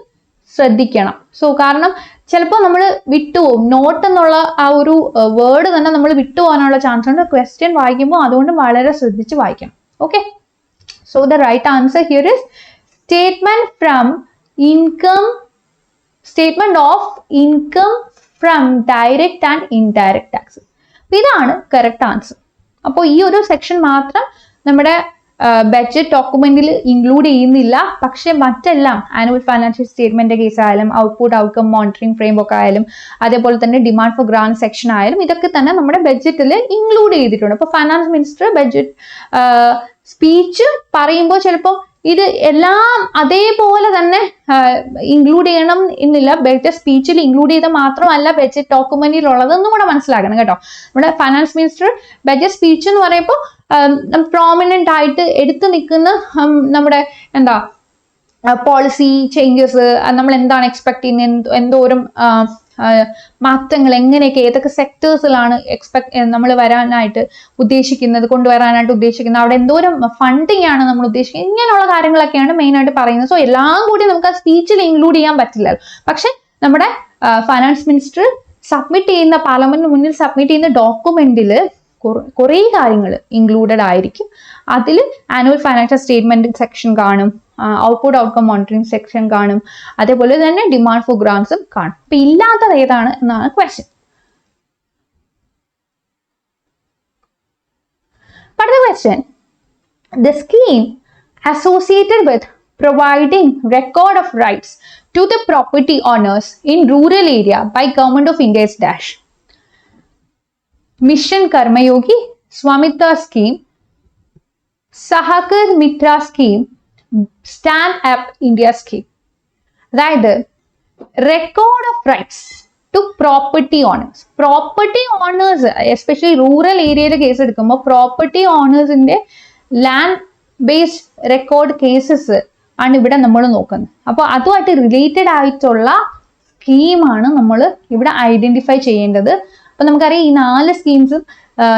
ശ്രദ്ധിക്കണം. സോ കാരണം ചിലപ്പോൾ നമ്മൾ വിട്ടുപോകും. നോട്ട് എന്നുള്ള ആ ഒരു വേർഡ് തന്നെ നമ്മൾ വിട്ടുപോകാനുള്ള ചാൻസ് ഉണ്ട് ക്വസ്റ്റ്യൻ വായിക്കുമ്പോൾ. അതുകൊണ്ട് വളരെ ശ്രദ്ധിച്ച് വായിക്കണം. Okay, so the right answer here is statement of income from direct and indirect taxes. ഇതാണ് കറക്റ്റ് ആൻസർ. അപ്പോൾ ഈ ഒരു സെക്ഷൻ മാത്രം നമ്മുടെ ബഡ്ജറ്റ് ഡോക്യുമെന്റിൽ ഇൻക്ലൂഡ് ചെയ്യുന്നില്ല. പക്ഷെ മറ്റെല്ലാം ആനുവൽ ഫൈനാൻഷ്യൽ സ്റ്റേറ്റ്മെന്റ് കേസ് ആയാലും ഔട്ട്പുട്ട് ഔട്ട്കം മോണിറ്ററിംഗ് ഫ്രെയിംവർക്ക് ആയാലും അതേപോലെ തന്നെ ഡിമാൻഡ് ഫോർ ഗ്രാന്റ് സെക്ഷൻ ആയാലും ഇതൊക്കെ തന്നെ നമ്മുടെ ബഡ്ജറ്റിൽ ഇൻക്ലൂഡ് ചെയ്തിട്ടുണ്ട്. അപ്പോൾ ഫൈനാൻസ് മിനിസ്റ്റർ ബഡ്ജറ്റ് സ്പീച്ച് പറയുമ്പോൾ ചിലപ്പോൾ ഇത് എല്ലാം അതേപോലെ തന്നെ ഇൻക്ലൂഡ് ചെയ്യണം എന്നില്ല. ബഡ്ജറ്റ് സ്പീച്ചിൽ ഇൻക്ലൂഡ് ചെയ്ത മാത്രമല്ല ബഡ്ജറ്റ് ഡോക്യുമെന്റിലുള്ളതെന്നും കൂടെ മനസ്സിലാക്കണം കേട്ടോ. നമ്മുടെ ഫൈനാൻസ് മിനിസ്റ്റർ ബഡ്ജറ്റ് സ്പീച്ച് എന്ന് പറയുമ്പോൾ പ്രോമിനന്റ് ആയിട്ട് എടുത്തു നിൽക്കുന്ന നമ്മുടെ എന്താ പോളിസി ചേഞ്ചസ്, നമ്മൾ എന്താണ് എക്സ്പെക്ട് ചെയ്യുന്നത്, എന്തോരം മാറ്റങ്ങൾ എങ്ങനെയൊക്കെ ഏതൊക്കെ സെക്ടേഴ്സിലാണ് നമ്മൾ വരാനായിട്ട് ഉദ്ദേശിക്കുന്നത്, കൊണ്ടുവരാനായിട്ട് ഉദ്ദേശിക്കുന്നത്, അവിടെ എന്തോരം ഫണ്ടിങ് ആണ് നമ്മൾ ഉദ്ദേശിക്കുന്നത്, ഇങ്ങനെയുള്ള കാര്യങ്ങളൊക്കെയാണ് മെയിൻ ആയിട്ട് പറയുന്നത്. സോ എല്ലാം കൂടി നമുക്ക് ആ സ്പീച്ചിൽ ഇൻക്ലൂഡ് ചെയ്യാൻ പറ്റില്ല. പക്ഷെ നമ്മുടെ ഫൈനാൻസ് മിനിസ്റ്റർ സബ്മിറ്റ് ചെയ്യുന്ന പാർലമെന്റിന് മുന്നിൽ സബ്മിറ്റ് ചെയ്യുന്ന ഡോക്യുമെന്റിൽ കുറേ കാര്യങ്ങൾ ഇൻക്ലൂഡഡ് ആയിരിക്കും. അതിൽ ആനുവൽ ഫൈനാൻഷ്യൽ സ്റ്റേറ്റ്മെന്റ് സെക്ഷൻ കാണും, ഔട്ട്പുട്ട് ഔട്ട്കം മോണിറ്ററിംഗ് സെക്ഷൻ കാണും, അതേപോലെ തന്നെ ഡിമാൻഡ് ഫോർ ഗ്രാന്റ്സും കാണും. അപ്പൊ ഇല്ലാത്തത് ഏതാണ് എന്നാണ് ക്വസ്റ്റ്യൻ. അടുത്ത question, the scheme associated with providing record of rights to the property owners in rural area by Government of India is dash. Mission Karmayogi, Swamitva scheme, Sahakar Mitra scheme, Stand Up India scheme. അതായത് record of rights to property owners. Property owners especially rural ഏരിയയിൽ case എടുക്കുമ്പോൾ property ഓണേഴ്സിന്റെ land based record cases ആണ് ഇവിടെ നമ്മൾ നോക്കുന്നത്. അപ്പോൾ അതുമായിട്ട് റിലേറ്റഡ് ആയിട്ടുള്ള സ്കീമാണ് നമ്മൾ ഇവിടെ ഐഡന്റിഫൈ ചെയ്യേണ്ടത്. അപ്പൊ നമുക്കറിയാം ഈ 4 സ്കീംസും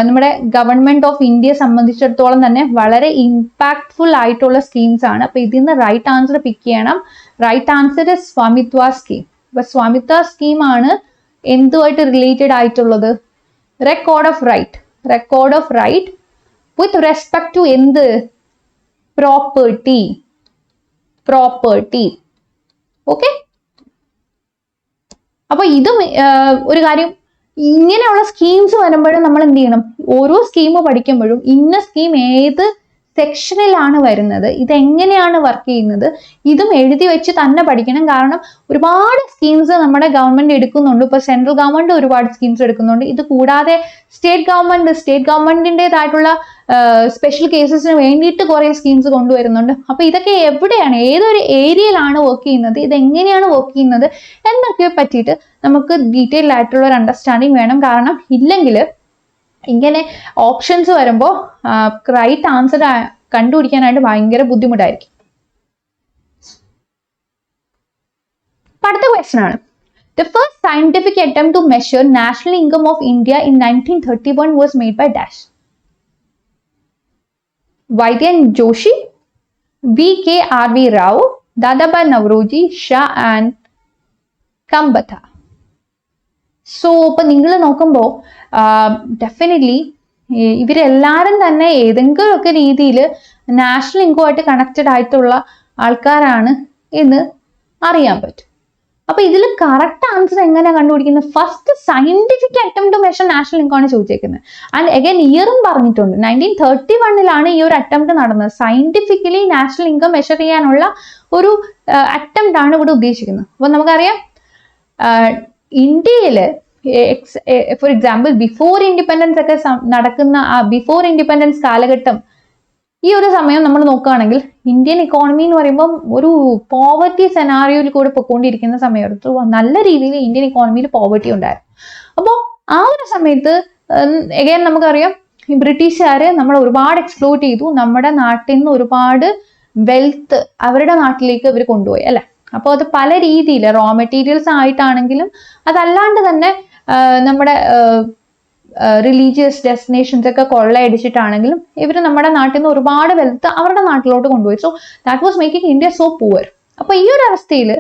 നമ്മുടെ ഗവൺമെന്റ് ഓഫ് ഇന്ത്യയെ സംബന്ധിച്ചിടത്തോളം തന്നെ വളരെ ഇമ്പാക്ട്ഫുൾ ആയിട്ടുള്ള സ്കീംസ് ആണ്. അപ്പൊ ഇതിൽ നിന്ന് റൈറ്റ് ആൻസർ പിക്ക് ചെയ്യണം. Right answer Swamitva scheme. അപ്പൊ സ്വാമിത്വ സ്കീമാണ് എന്തുമായിട്ട് റിലേറ്റഡ് ആയിട്ടുള്ളത്? Record of right. Record of right with respect to എന്ത്? പ്രോപ്പർട്ടി. പ്രോപ്പർട്ടി. ഓക്കെ. അപ്പൊ ഇതും ഒരു കാര്യം, ഇങ്ങനെയുള്ള സ്കീംസ് വരുമ്പോഴും നമ്മൾ എന്ത് ചെയ്യണം? ഓരോ സ്കീം പഠിക്കുമ്പോഴും ഇന്ന സ്കീം ഏത് സെക്ഷനിലാണ് വരുന്നത്, ഇതെങ്ങനെയാണ് വർക്ക് ചെയ്യുന്നത്, ഇതും എഴുതി വെച്ച് തന്നെ പഠിക്കണം. കാരണം ഒരുപാട് സ്കീംസ് നമ്മുടെ ഗവൺമെന്റ് എടുക്കുന്നുണ്ട്. ഇപ്പൊ സെൻട്രൽ ഗവൺമെന്റ് ഒരുപാട് സ്കീംസ് എടുക്കുന്നുണ്ട്. ഇത് കൂടാതെ സ്റ്റേറ്റ് ഗവൺമെന്റിൻ്റെതായിട്ടുള്ള സ്പെഷ്യൽ കേസസിന് വേണ്ടിയിട്ട് കുറെ സ്കീംസ് കൊണ്ടുവരുന്നുണ്ട്. അപ്പൊ ഇതൊക്കെ എവിടെയാണ്, ഏതൊരു ഏരിയയിലാണ് വർക്ക് ചെയ്യുന്നത്, ഇതെങ്ങനെയാണ് വർക്ക് ചെയ്യുന്നത് എന്നൊക്കെ പറ്റിയിട്ട് നമുക്ക് ഡീറ്റെയിൽ ആയിട്ടുള്ള ഒരു അണ്ടർസ്റ്റാൻഡിങ് വേണം. കാരണം ഇല്ലെങ്കിൽ ഇങ്ങനെ ഓപ്ഷൻസ് വരുമ്പോൾ റൈറ്റ് ആൻസർ കണ്ടുപിടിക്കാനായിട്ട് ഭയങ്കര ബുദ്ധിമുട്ടായിരിക്കും. അടുത്ത ക്വസ്റ്റ്യൻ ആണ്, the first scientific attempt to measure national income of India in 1931 was made by dash. Vaidyan Joshi, V.K.R.V. Rao, Dadabhai Naoroji, Shah and Kambata. So ഇപ്പൊ നിങ്ങൾ നോക്കുമ്പോൾ ഡെഫിനറ്റ്ലി ഇവരെല്ലാരും തന്നെ ഏതെങ്കിലുമൊക്കെ രീതിയിൽ നാഷണൽ ഇൻകവുമായിട്ട് കണക്റ്റഡ് ആയിട്ടുള്ള ആൾക്കാരാണ് എന്ന് അറിയാൻ പറ്റും. അപ്പൊ ഇതിൽ കറക്റ്റ് ആൻസർ എങ്ങനെയാണ് കണ്ടുപിടിക്കുന്നത്? First scientific attempt to measure national income ആണ് ചോദിച്ചേക്കുന്നത്. ആൻഡ് അഗൈൻ ഇയറും പറഞ്ഞിട്ടുണ്ട്. 1931 ഈ ഒരു അറ്റംപ്റ്റ് നടന്നത്. സയന്റിഫിക്കലി നാഷണൽ ഇൻകം മെഷർ ചെയ്യാനുള്ള ഒരു അറ്റംപ്റ്റ് ആണ് ഇവിടെ ഉദ്ദേശിക്കുന്നത്. അപ്പൊ നമുക്കറിയാം ഇന്ത്യയില് ഫോർ എക്സാമ്പിൾ ബിഫോർ ഇൻഡിപെൻഡൻസ് ഒക്കെ നടക്കുന്ന ആ ബിഫോർ ഇൻഡിപെൻഡൻസ് കാലഘട്ടം, ഈ ഒരു സമയം നമ്മൾ നോക്കുകയാണെങ്കിൽ ഇന്ത്യൻ ഇക്കോണമി എന്ന് പറയുമ്പോൾ ഒരു പോവർട്ടി സെനാറിയോയിൽ കൂടെ പൊയ്ക്കൊണ്ടിരിക്കുന്ന സമയത്ത് നല്ല രീതിയിൽ ഇന്ത്യൻ ഇക്കോണമിയിൽ പോവർട്ടി ഉണ്ടായിരുന്നു. അപ്പോൾ ആ ഒരു സമയത്ത് എഗൈൻ നമുക്കറിയാം ഈ ബ്രിട്ടീഷുകാര് നമ്മളെ ഒരുപാട് എക്സ്പ്ലോർട്ട് ചെയ്തു. നമ്മുടെ നാട്ടിൽ നിന്ന് ഒരുപാട് വെൽത്ത് അവരുടെ നാട്ടിലേക്ക് അവർ കൊണ്ടുപോയി അല്ലെ. അപ്പോൾ അത് പല രീതിയിൽ റോ മെറ്റീരിയൽസ് ആയിട്ടാണെങ്കിലും അതല്ലാണ്ട് തന്നെ നമ്മുടെ റിലീജിയസ് ഡെസ്റ്റിനേഷൻസ് ഒക്കെ കൊള്ളയടിച്ചിട്ടാണെങ്കിലും ഇവർ നമ്മുടെ നാട്ടിൽ നിന്ന് ഒരുപാട് വെൽത്ത് അവരുടെ നാട്ടിലോട്ട് കൊണ്ടുപോയി. So that was making India so poor. അപ്പൊ ഈ ഒരു അവസ്ഥയിൽ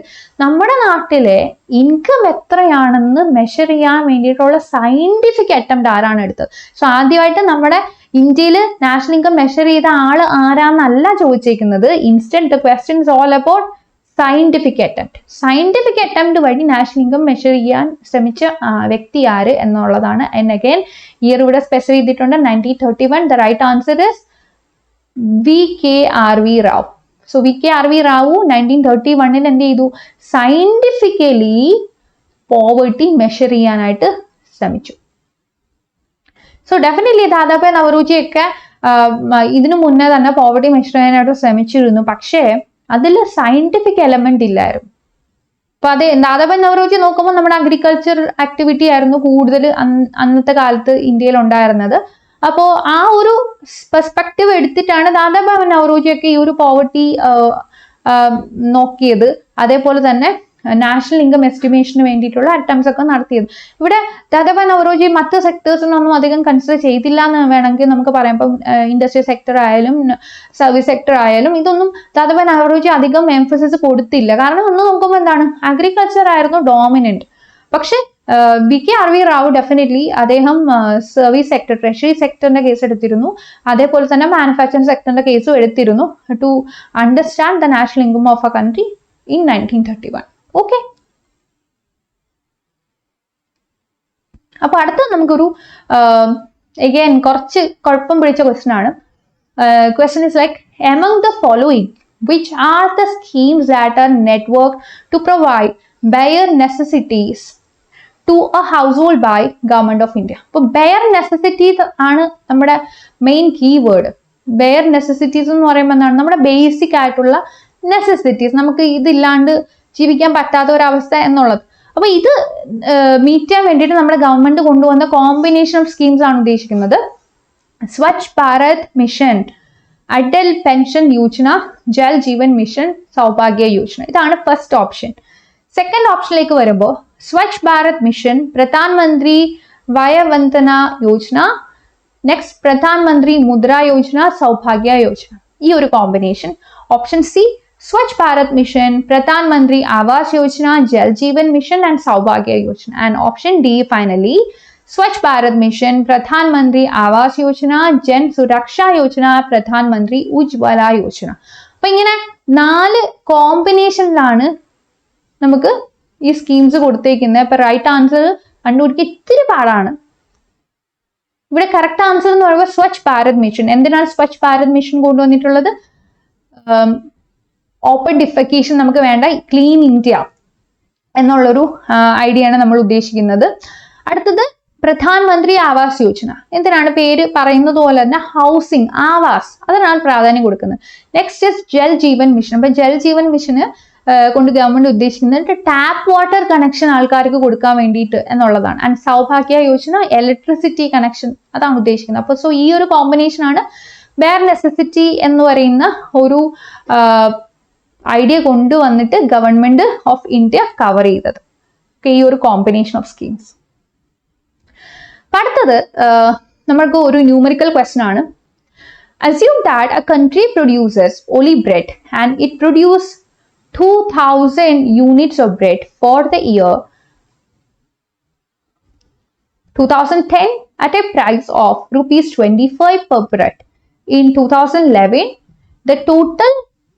നമ്മുടെ നാട്ടിലെ ഇൻകം എത്രയാണെന്ന് മെഷർ ചെയ്യാൻ വേണ്ടിയിട്ടുള്ള സയന്റിഫിക് അറ്റംപ്റ്റ് ആരാണ് എടുത്തത്? സോ ആദ്യമായിട്ട് നമ്മുടെ ഇന്ത്യയിൽ നാഷണൽ ഇൻകം മെഷർ ചെയ്ത ആള് ആരാന്നല്ല ചോദിച്ചേക്കുന്നത്. Instant question is all about scientific attempt. Scientific attempt വഴി നാഷണൽ ഇൻകം മെഷർ ചെയ്യാൻ ശ്രമിച്ച വ്യക്തി ആര് എന്നുള്ളതാണ്. ആൻഡ് അഗൈൻ ഇയർ ഇവിടെ സ്പെസിഫൈ ചെയ്തിട്ടുണ്ട് 1931. The right answer is V.K.R.V. Rao. So V.K.R.V. Rao 1931 എന്ത് ചെയ്തു? സയന്റിഫിക്കലി പോവർട്ടി മെഷർ ചെയ്യാനായിട്ട് ശ്രമിച്ചു. സോ ഡെഫിനറ്റ്ലി ദാദാഭായ് നവറോജി ഒക്കെ ഇതിനു മുന്നേ തന്നെ പോവർട്ടി മെഷർ ചെയ്യാനായിട്ട് ശ്രമിച്ചിരുന്നു. പക്ഷേ അതിൽ സയന്റിഫിക് എലമെന്റ് ഇല്ലായിരുന്നു. അപ്പൊ അത് ദാദാഭായ് നവറോജി നോക്കുമ്പോൾ നമ്മുടെ അഗ്രികൾച്ചർ ആക്ടിവിറ്റി ആയിരുന്നു കൂടുതൽ അന്നത്തെ കാലത്ത് ഇന്ത്യയിൽ ഉണ്ടായിരുന്നത്. അപ്പോൾ ആ ഒരു പെർസ്പെക്റ്റീവ് എടുത്തിട്ടാണ് ദാദാഭായ് നവറോജിയൊക്കെ ഈ ഒരു പോവർട്ടി നോക്കിയത്. അതേപോലെ തന്നെ നാഷണൽ ഇൻകം എസ്റ്റിമേഷന് വേണ്ടിയിട്ടുള്ള അറ്റംപ്റ്റ്സ് ഒക്കെ നടത്തിയത്. ഇവിടെ ദാദാഭായ് നവറോജി മറ്റ് സെക്ടേഴ്സിനൊന്നും അധികം കൺസിഡർ ചെയ്തില്ല എന്ന് വേണമെങ്കിൽ നമുക്ക് പറയാം. ഇപ്പം ഇൻഡസ്ട്രി സെക്ടർ ആയാലും സർവീസ് സെക്ടർ ആയാലും ഇതൊന്നും ദാദാഭായ് നവറോജി അധികം എംഫസിസ് കൊടുത്തില്ല. കാരണം ഒന്ന് നോക്കുമ്പോൾ എന്താണ്, അഗ്രികൾച്ചർ ആയിരുന്നു ഡോമിനന്റ്. പക്ഷെ BK.R.V. റാവു ഡെഫിനറ്റ്ലി അദ്ദേഹം സർവീസ് സെക്ടർ, ട്രഷറി സെക്ടറിന്റെ കേസ് എടുത്തിരുന്നു. അതേപോലെ തന്നെ മാനുഫാക്ചറിംഗ് സെക്ടറിന്റെ കേസും എടുത്തിരുന്നു to understand the national income of a country in 1931. Okay, അപ്പൊ അടുത്ത നമുക്കൊരു അഗൈൻ കുറച്ച് കുഴപ്പം പിടിച്ച ക്വസ്റ്റ്യൻ ആണ്. Question is like, among the following which are the schemes that are networked to provide bare necessities to a household by government of India? അപ്പോൾ bare necessities ആണ് നമ്മുടെ മെയിൻ കീവേഡ്. bare necessities എന്ന് പറയുമ്പോൾ എന്താണ്, നമ്മുടെ basic ആയിട്ടുള്ള necessities, നമുക്ക് ഇതില്ലാണ്ട് ജീവിക്കാൻ പറ്റാത്ത ഒരവസ്ഥ എന്നുള്ളത്. അപ്പൊ ഇത് മീറ്റ് ചെയ്യാൻ വേണ്ടിയിട്ട് നമ്മുടെ ഗവൺമെന്റ് കൊണ്ടുവന്ന കോമ്പിനേഷൻ ഓഫ് സ്കീംസ് ആണ് ഉദ്ദേശിക്കുന്നത്. Swachh Bharat mission, Atal pension Yojana, Jal Jeevan mission, Sowbhagya Yojana. ഇതാണ് ഫസ്റ്റ് ഓപ്ഷൻ. സെക്കൻഡ് ഓപ്ഷനിലേക്ക് വരുമ്പോൾ സ്വച്ഛ് ഭാരത് മിഷൻ, പ്രധാനമന്ത്രി വയവന്തന യോജന, നെക്സ്റ്റ് പ്രധാനമന്ത്രി മുദ്ര യോജന, സൗഭാഗ്യ യോജന. ഈ ഒരു combination. Option C Swachh Bharat mission, പ്രധാനമന്ത്രി Awas Yojana, Jal Jeevan mission and Saubhagya Yojana. And option D finally Swachh Bharat mission, പ്രധാനമന്ത്രി ആവാസ് യോജന, ജൻ സുരക്ഷ യോജന, പ്രധാനമന്ത്രി ഉജ്വല യോജന. അപ്പൊ ഇങ്ങനെ 4 കോമ്പിനേഷനിലാണ് നമുക്ക് ഈ സ്കീംസ് കൊടുത്തേക്കുന്നത്. ഇപ്പൊ റൈറ്റ് ആൻസർ കണ്ടുപിടിക്കാൻ ഇത്തിരി പാടാണ്. ഇവിടെ കറക്റ്റ് ആൻസർ എന്ന് പറയുമ്പോൾ സ്വച്ഛ് ഭാരത് മിഷൻ. എന്തിനാണ് സ്വച്ഛ് ഭാരത് മിഷൻ കൊണ്ടുവന്നിട്ടുള്ളത്? ഓപ്പൺ ഡിഫെക്കേഷൻ നമുക്ക് വേണ്ട, ക്ലീൻ ഇന്ത്യ എന്നുള്ളൊരു ഐഡിയ ആണ് നമ്മൾ ഉദ്ദേശിക്കുന്നത്. അടുത്തത് പ്രധാനമന്ത്രി ആവാസ് യോജന. എന്തിനാണ്? പേര് പറയുന്നത് പോലെ തന്നെ ഹൗസിംഗ്, ആവാസ്, അതിനാണ് പ്രാധാന്യം കൊടുക്കുന്നത്. Next is Jal Jeevan mission. അപ്പൊ ജൽ ജീവൻ മിഷന് കൊണ്ട് ഗവൺമെന്റ് ഉദ്ദേശിക്കുന്നത് ടാപ്പ് വാട്ടർ കണക്ഷൻ ആൾക്കാർക്ക് കൊടുക്കാൻ വേണ്ടിയിട്ട് എന്നുള്ളതാണ്. And Saubhagya Yojana electricity connection, അതാണ് ഉദ്ദേശിക്കുന്നത്. അപ്പൊ ഈ ഒരു കോമ്പിനേഷൻ ആണ് ബെയർ നെസസിറ്റി എന്ന് പറയുന്ന ഒരു ഐഡിയ കൊണ്ടുവന്നിട്ട് ഗവൺമെന്റ് ഓഫ് ഇന്ത്യ കവർ ചെയ്തത്. ഈ ഒരു കോമ്പിനേഷൻ ഓഫ് സ്കീംസ്. അടുത്തത് നമ്മൾക്ക് ഒരു ന്യൂമറിക്കൽ ക്വസ്റ്റ്യൻ ആണ്. Assume that a country produces only bread and it produces 2000 units of bread for the year 2010 at a price of ₹25 per bread. In 2011, the total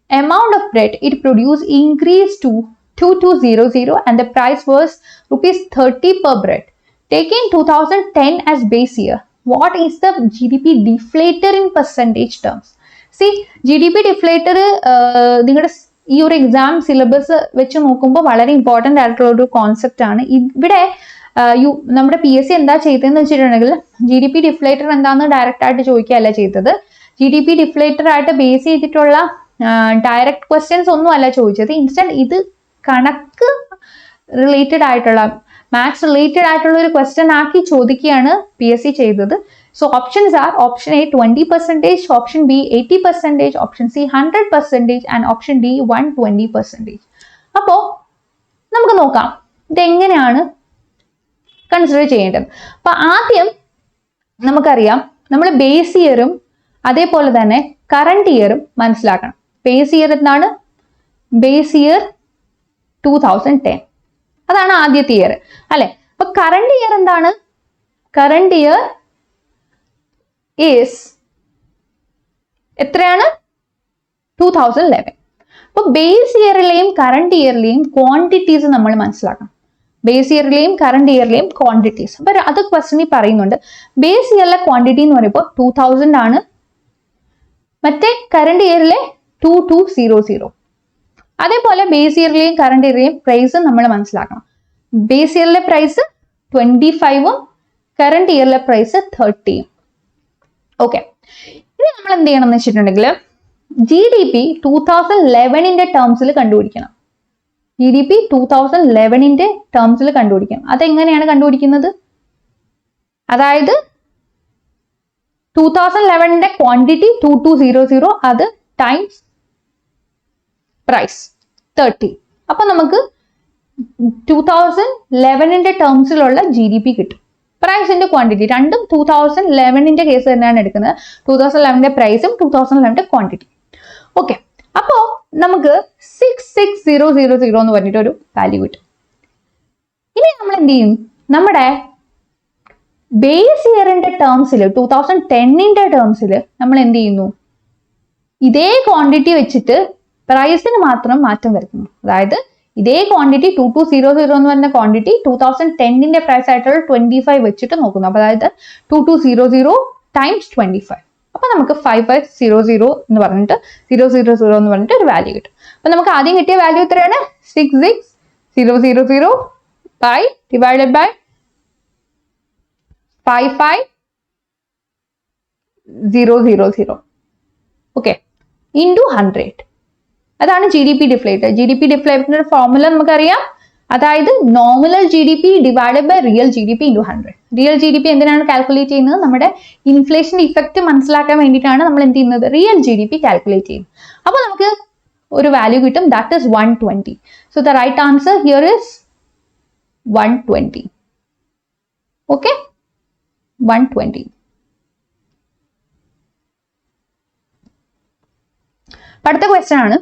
amount of bread it produced increased to 2200 and the price was ₹30 per bread. Taking 2010 as base year, what is the GDP deflator in percentage terms? See, GDP deflator നിങ്ങളുടെ ഈ ഒരു exam syllabus വെച്ച് നോക്കുമ്പോൾ വളരെ important ആയിട്ടുള്ള ഒരു concept ആണ്. ഇവിടെ നമ്മുടെ PSC എന്താ ചെയ്തതെന്ന് വെച്ചിട്ടുണ്ടെങ്കിൽ GDP ഡിഫ്ലേറ്റർ എന്താണെന്ന് ഡയറക്റ്റ് ആയിട്ട് ചോദിക്കുകയല്ല ചെയ്തത്. GDP ഡിഫ്ലേറ്റർ ആയിട്ട് ബേസ് ചെയ്തിട്ടുള്ള ഡയറക്റ്റ് ക്വസ്റ്റ്യൻസ് ഒന്നും അല്ല ചോദിച്ചത്. ഇൻസ്റ്റന്റ് ഇത് കണക്ക് റിലേറ്റഡ് ആയിട്ടുള്ള, മാത്സ് റിലേറ്റഡ് ആയിട്ടുള്ള ഒരു ക്വസ്റ്റ്യൻ ആക്കി ചോദിക്കുകയാണ് PSC ചെയ്തത്. So options are option A 20%, option B 80%, option C 100% and option D 120%. അപ്പോൾ നമുക്ക് നോക്കാം ഇതെങ്ങനെയാണ് കൺസിഡർ ചെയ്യേണ്ടത്. അപ്പൊ ആദ്യം നമുക്കറിയാം നമ്മൾ ബേസ് ഇയറും അതേപോലെ തന്നെ കറണ്ട് ഇയറും മനസ്സിലാക്കണം. ബേസ് ഇയർ എന്താണ്? ബേസ് ഇയർ 2010, അതാണ് ആദ്യത്തെ ഇയർ അല്ലെ. അപ്പൊ കറണ്ട് ഇയർ എന്താണ്? കറണ്ട് ഇയർ ഈസ് എത്രയാണ്? 2011. അപ്പൊ ബേസ് ഇയറിലെയും കറണ്ട് ഇയറിലെയും ക്വാണ്ടിറ്റീസ് നമ്മൾ മനസ്സിലാക്കണം. ബേസ് ഇയറിലെയും കറണ്ട് ഇയറിലെയും ക്വാണ്ടിറ്റീസ്. അപ്പൊ അത് ക്വസ്റ്റ്യനിൽ പറയുന്നുണ്ട്. ബേസ് ഇയറിലെ ക്വാണ്ടിറ്റി എന്ന് പറയുമ്പോൾ 2000 ആണ്. മറ്റേ കറണ്ട് ഇയറിലെ 2200. അതേപോലെ ബേസ് ഇയറിലെയും കറണ്ട് ഇയറിലെയും പ്രൈസ് നമ്മൾ മനസ്സിലാക്കണം. ബേസ് ഇയറിലെ പ്രൈസ് 25ഉം കറണ്ട് ഇയറിലെ പ്രൈസ് 30ഉം. ഓക്കെ, ഇനി നമ്മൾ എന്ത് ചെയ്യണം എന്ന് വെച്ചിട്ടുണ്ടെങ്കിൽ GDP 2011 ടേംസിൽ കണ്ടുപിടിക്കണം. GDP 2011 ടേംസിൽ കണ്ടുപിടിക്കണം. അതെങ്ങനെയാണ് കണ്ടുപിടിക്കുന്നത്? അതായത് 2011 ക്വാണ്ടിറ്റി 2200 അത് ടൈംസ് പ്രൈസ് 30. അപ്പൊ നമുക്ക് 2011 ടേംസിലുള്ള GDP കിട്ടും. പ്രൈസിന്റെ ക്വാണ്ടിറ്റി രണ്ടും 2011 കേസ് തന്നെയാണ് എടുക്കുന്നത്. 2011 പ്രൈസും 2011 ക്വാണ്ടിറ്റി. ഓക്കെ, അപ്പോ നമുക്ക് 66000 എന്ന് പറഞ്ഞിട്ട് ഒരു വാല്യൂ കിട്ടും. ഇനി നമ്മൾ എന്ത് ചെയ്യും? നമ്മുടെ ബേസ് ഇയറിന്റെ ടേംസിൽ 2010 ടേംസിൽ നമ്മൾ എന്ത് ചെയ്യുന്നു? ഇതേ ക്വാണ്ടിറ്റി വെച്ചിട്ട് പ്രൈസിന് മാത്രം മാറ്റം വരുത്തുന്നു. അതായത് ഇതേ ക്വാണ്ടിറ്റി 2200 എന്ന് പറഞ്ഞ ക്വാണ്ടിറ്റി 2010 പ്രൈസ് ആയിട്ടുള്ള 25 വെച്ചിട്ട് നോക്കുന്നു. അപ്പൊ അതായത് 2200 ടൈംസ് 25. അപ്പൊ നമുക്ക് 5500 എന്ന് പറഞ്ഞിട്ട് 000 എന്ന് പറഞ്ഞിട്ട് ഒരു വാല്യൂ കിട്ടും. അപ്പൊ നമുക്ക് ആദ്യം കിട്ടിയ വാല്യൂ എത്രയാണ്? 66000 by divided by 55000 okay into 100. അതാണ് GDP ഡിഫ്ലേറ്റർ. GDP ഡിഫ്ലേറ്ററിന്റെ ഫോർമുല നമുക്കറിയാം. അതായത് nominal GDP divided by real GDP into 100. Real GDP എന്തിനാണ് കാൽക്കുലേറ്റ് ചെയ്യുന്നത്? നമ്മുടെ ഇൻഫ്ലേഷൻ ഇഫക്റ്റ് മനസ്സിലാക്കാൻ വേണ്ടിയിട്ടാണ് നമ്മൾ എന്ത് ചെയ്യുന്നത്? റിയൽ GDP കാൽക്കുലേറ്റ് ചെയ്യുന്നത്. അപ്പോൾ നമുക്ക് ഒരു വാല്യൂ കിട്ടും. That is 120. So the right answer here is 120. Okay, 120. അടുത്ത ക്വസ്റ്റ്യൻ ആണ്,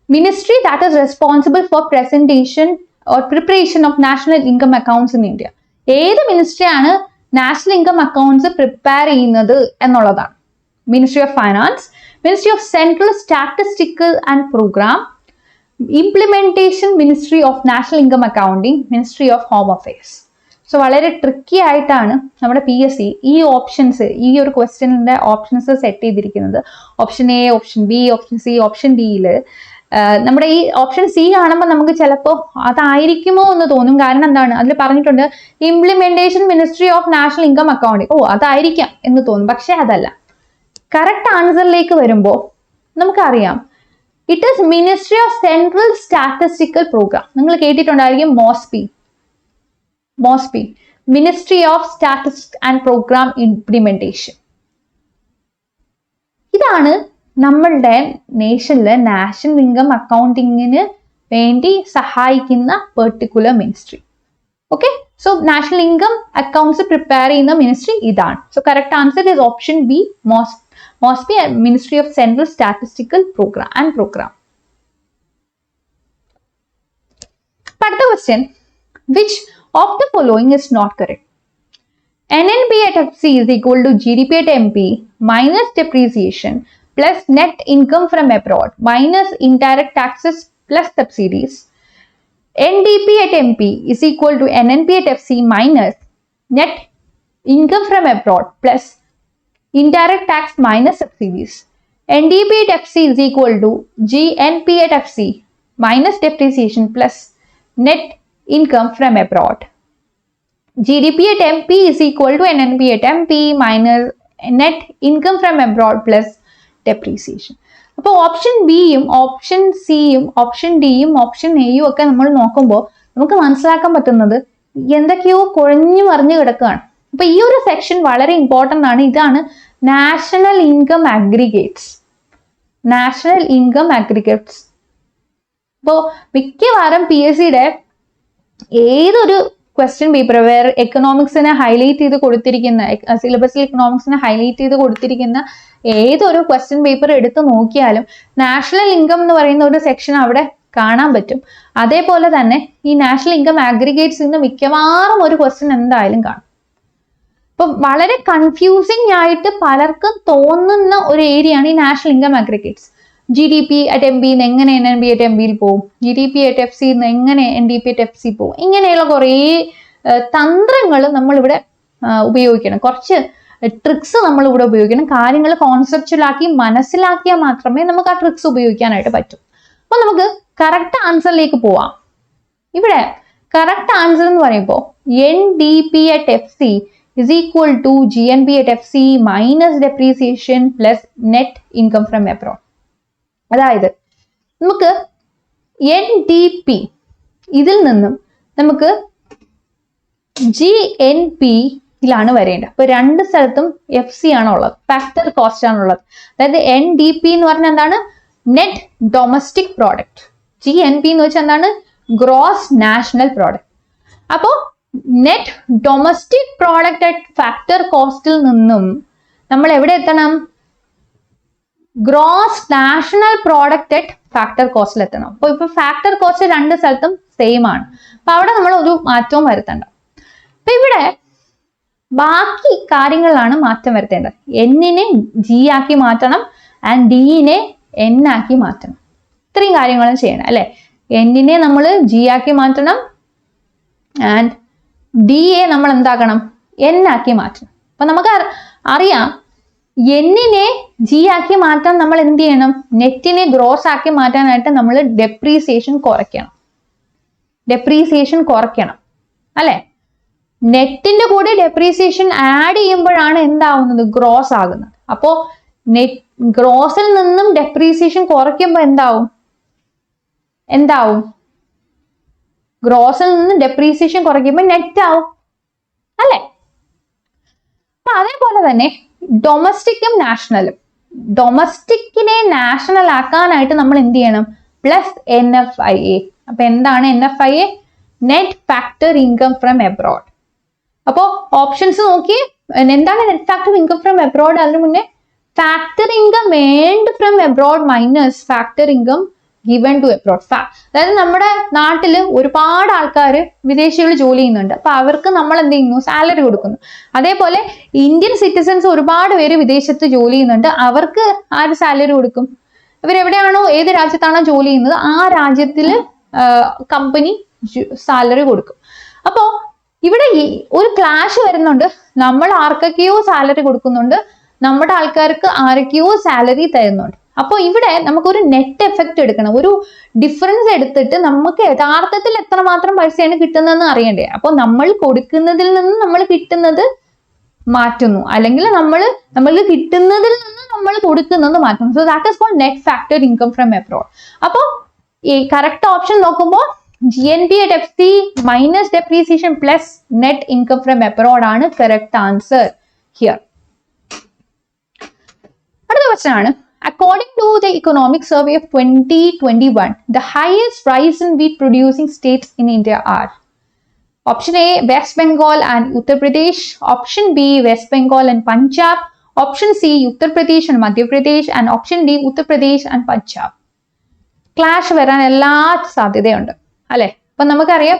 ministry that is responsible for presentation or preparation of national income accounts in India. ഏത് മിനിസ്ട്രി ആണ് നാഷണൽ ഇൻകം അക്കൗണ്ട്സ് പ്രിപ്പയർ ചെയ്യുന്നത് എന്നുള്ളതാണ്. Ministry of finance, ministry of central statistical and programme, implementation ministry of national income accounting, ministry of home affairs. So വളരെ tricky ആയിട്ടാണ് നമ്മുടെ PSC ഈ options, ഈ ഒരു ക്വസ്റ്റ്യനിന്റെ ഓപ്ഷൻസ് സെറ്റ് ചെയ്തിരിക്കുന്നത്. Option A, option B, option C, option ഡിയില് നമ്മുടെ ഈ ഓപ്ഷൻ സി കാണുമ്പോൾ നമുക്ക് ചിലപ്പോൾ അതായിരിക്കുമോ എന്ന് തോന്നും. കാരണം എന്താണ്, അതിൽ പറഞ്ഞിട്ടുണ്ട് implementation ministry of national income accounting. അതായിരിക്കാം എന്ന് തോന്നും, പക്ഷെ അതല്ല. കറക്റ്റ് ആൻസറിലേക്ക് വരുമ്പോൾ നമുക്കറിയാം it is ministry of central statistical programme. നിങ്ങൾ കേട്ടിട്ടുണ്ടായിരിക്കും MoSPI, ministry of statistics and programme implementation. ഇതാണ് നമ്മളുടെ നേഷനിലെ നാഷണൽ ഇൻകം അക്കൗണ്ടിങ്ങിന് വേണ്ടി സഹായിക്കുന്ന particular ministry. Okay, so national income accounts prepare ചെയ്യുന്ന മിനിസ്ട്രി ഇതാണ്. So correct answer is option B, MoSPI, ministry of central statistical programme. അടുത്ത question, which of the following is not correct? NNP at FC is equal to GDP at MP minus depreciation plus net income from abroad minus indirect taxes plus subsidies. NDP at MP is equal to NNP at FC minus net income from abroad plus indirect tax minus subsidies. NDP at FC is equal to GNP at FC minus depreciation plus net income from abroad. GDP at MP is equal to NNP at MP minus net income from abroad plus depreciation. അപ്പോൾ option ബിയും option സിയും option ഡിയും option എയും ഒക്കെ നമ്മൾ നോക്കുമ്പോൾ നമുക്ക് മനസ്സിലാക്കാൻ പറ്റുന്നത് എന്തൊക്കെയോ കുഴഞ്ഞു മറിഞ്ഞു കിടക്കുകയാണ്. അപ്പൊ ഈ ഒരു സെക്ഷൻ വളരെ ഇമ്പോർട്ടൻ്റ് ആണ്. ഇതാണ് നാഷണൽ ഇൻകം അഗ്രിഗേറ്റ്സ്. അപ്പോൾ മിക്കവാറും PSCയുടെ ഏതൊരു ക്വസ്റ്റ്യൻ പേപ്പർ വേറെ എക്കണോമിക്സിനെ ഹൈലൈറ്റ് ചെയ്ത് കൊടുത്തിരിക്കുന്ന, സിലബസിൽ എക്കണോമിക്സിനെ ഹൈലൈറ്റ് ചെയ്ത് കൊടുത്തിരിക്കുന്ന ഏതൊരു ക്വസ്റ്റ്യൻ പേപ്പർ എടുത്ത് നോക്കിയാലും നാഷണൽ ഇൻകം എന്ന് പറയുന്ന ഒരു സെക്ഷൻ അവിടെ കാണാൻ പറ്റും. അതേപോലെ തന്നെ ഈ നാഷണൽ ഇൻകം അഗ്രിഗേറ്റ്സ് നിന്ന് മിക്കവാറും ഒരു ക്വസ്റ്റ്യൻ എന്തായാലും കാണും. അപ്പൊ വളരെ കൺഫ്യൂസിങ് ആയിട്ട് പലർക്കും തോന്നുന്ന ഒരു ഏരിയയാണ് ഈ national income aggregates. GDP at MP എങ്ങനെ NNP at MP പോകും, GDP at FC എങ്ങനെ NDP at FC പോകും, ഇങ്ങനെയുള്ള കുറേ തന്ത്രങ്ങൾ നമ്മളിവിടെ ഉപയോഗിക്കണം. കുറച്ച് ട്രിക്സ് നമ്മളിവിടെ ഉപയോഗിക്കണം. കാര്യങ്ങൾ കോൺസെപ്ച്വലാക്കി മനസ്സിലാക്കിയാൽ മാത്രമേ നമുക്ക് ആ ട്രിക്സ് ഉപയോഗിക്കാനായിട്ട് പറ്റൂ. അപ്പൊ നമുക്ക് കറക്റ്റ് ആൻസറിലേക്ക് പോവാം. ഇവിടെ കറക്റ്റ് ആൻസർ എന്ന് പറയുമ്പോൾ NDP at FC is equal to GNP at FC minus depreciation plus net income from abroad. അതായത് നമുക്ക് NDP ഇതിൽ നിന്നും നമുക്ക് GNP യിലാണ് വരേണ്ടത്. അപ്പൊ രണ്ട് സ്ഥലത്തും FC ആണുള്ളത്, ഫാക്ടർ കോസ്റ്റ് ആണുള്ളത്. അതായത് NDP എന്ന് പറഞ്ഞാൽ എന്താണ്? Net domestic product. GNP എന്ന് വെച്ചാൽ എന്താണ്? Gross national product. അപ്പോൾ net domestic product at factor കോസ്റ്റിൽ നിന്നും നമ്മൾ എവിടെ എത്തണം? Gross national product at factor കോസ്റ്റിൽ എത്തണം. അപ്പോൾ ഇപ്പൊ ഫാക്ടർ കോസ്റ്റ് രണ്ട് സ്ഥലത്തും സെയിം ആണ്. അപ്പൊ അവിടെ നമ്മൾ ഒരു മാറ്റവും വരുത്തണ്ട. അപ്പൊ ഇവിടെ ബാക്കി കാര്യങ്ങളിലാണ് മാറ്റം വരുത്തേണ്ടത്. എന്നിനെ G ആക്കി മാറ്റണം ആൻഡ് ഡിനെ N ആക്കി മാറ്റണം. ഇത്രയും കാര്യങ്ങളും ചെയ്യണം അല്ലെ. എന്നിനെ നമ്മൾ G ആക്കി മാറ്റണം ആൻഡ് ഡിയെ നമ്മൾ എന്താക്കണം? N ആക്കി മാറ്റണം. അപ്പൊ നമുക്ക് അറിയാം എന്നിനെ G ആക്കി മാറ്റാൻ നമ്മൾ എന്ത് ചെയ്യണം? നെറ്റിനെ ഗ്രോസ് ആക്കി മാറ്റാനായിട്ട് നമ്മൾ ഡെപ്രീസിയേഷൻ കുറയ്ക്കണം അല്ലെ. നെറ്റിന്റെ കൂടെ ഡെപ്രീസിയേഷൻ ആഡ് ചെയ്യുമ്പോഴാണ് എന്താവുന്നത്? ഗ്രോസ് ആകുന്നത്. അപ്പോ ഗ്രോസിൽ നിന്നും ഡെപ്രീസിയേഷൻ കുറയ്ക്കുമ്പോൾ എന്താവും? ഗ്രോസിൽ നിന്നും ഡെപ്രീസിയേഷൻ കുറയ്ക്കുമ്പോൾ നെറ്റ് ആവും അല്ലെ. അപ്പൊ അതേപോലെ തന്നെ ഡൊമസ്റ്റിക്കും നാഷണലും. ഡൊമസ്റ്റിക്കിനെ നാഷണൽ ആക്കാനായിട്ട് നമ്മൾ എന്ത് ചെയ്യണം? Plus NFIA. അപ്പൊ എന്താണ് NFIA? Net factor income from abroad. അപ്പോ ഓപ്ഷൻസ് നോക്കി, എന്താണ് net factor income from abroad? അതിനു മുന്നേ factor income earned from abroad minus factor income given to abroad. അതായത് നമ്മുടെ നാട്ടില് ഒരുപാട് ആൾക്കാർ വിദേശികൾ ജോലി ചെയ്യുന്നുണ്ട്. അപ്പൊ അവർക്ക് നമ്മൾ എന്ത് ചെയ്യുന്നു? സാലറി കൊടുക്കുന്നു. അതേപോലെ ഇന്ത്യൻ സിറ്റിസൺസ് ഒരുപാട് പേര് വിദേശത്ത് ജോലി ചെയ്യുന്നുണ്ട്. അവർക്ക് ആര് സാലറി കൊടുക്കും? ഇവരെവിടെയാണോ, ഏത് രാജ്യത്താണോ ജോലി ചെയ്യുന്നത് ആ രാജ്യത്തില് കമ്പനി സാലറി കൊടുക്കും. അപ്പോ ഇവിടെ ഒരു ക്ലാഷ് വരുന്നുണ്ട്. നമ്മൾ ആർക്കൊക്കെയോ സാലറി കൊടുക്കുന്നുണ്ട്, നമ്മുടെ ആൾക്കാർക്ക് ആരൊക്കെയോ സാലറി തരുന്നുണ്ട്. അപ്പൊ ഇവിടെ നമുക്കൊരു നെറ്റ് എഫക്റ്റ് എടുക്കണം. ഒരു ഡിഫറൻസ് എടുത്തിട്ട് നമുക്ക് യഥാർത്ഥത്തിൽ എത്രമാത്രം പൈസയാണ് കിട്ടുന്നതെന്ന് അറിയണ്ടേ. അപ്പൊ നമ്മൾ കൊടുക്കുന്നതിൽ നിന്ന് നമ്മൾ കിട്ടുന്നത് മാറ്റുന്നു, അല്ലെങ്കിൽ നമ്മൾക്ക് കിട്ടുന്നതിൽ നിന്ന് നമ്മൾ കൊടുക്കുന്നത് മാറ്റുന്നു. So that is called net factor income from abroad. അപ്പൊ ഈ കറക്റ്റ് ഓപ്ഷൻ നോക്കുമ്പോൾ GNP at FC minus depreciation plus net income from abroad ആണ് correct answer here. അടുത്ത ക്വസ്റ്റ്യൻ ആണ്, according to the economic survey of 2021 the highest rise in wheat producing states in India are? Option A West Bengal and Uttar Pradesh, option B West Bengal and Punjab, option C Uttar Pradesh and Madhya Pradesh, and option D Uttar Pradesh and Punjab. Clash വരാൻ എല്ലാ സാധ്യതയുണ്ട് അല്ലെ. അപ്പൊ നമുക്കറിയാം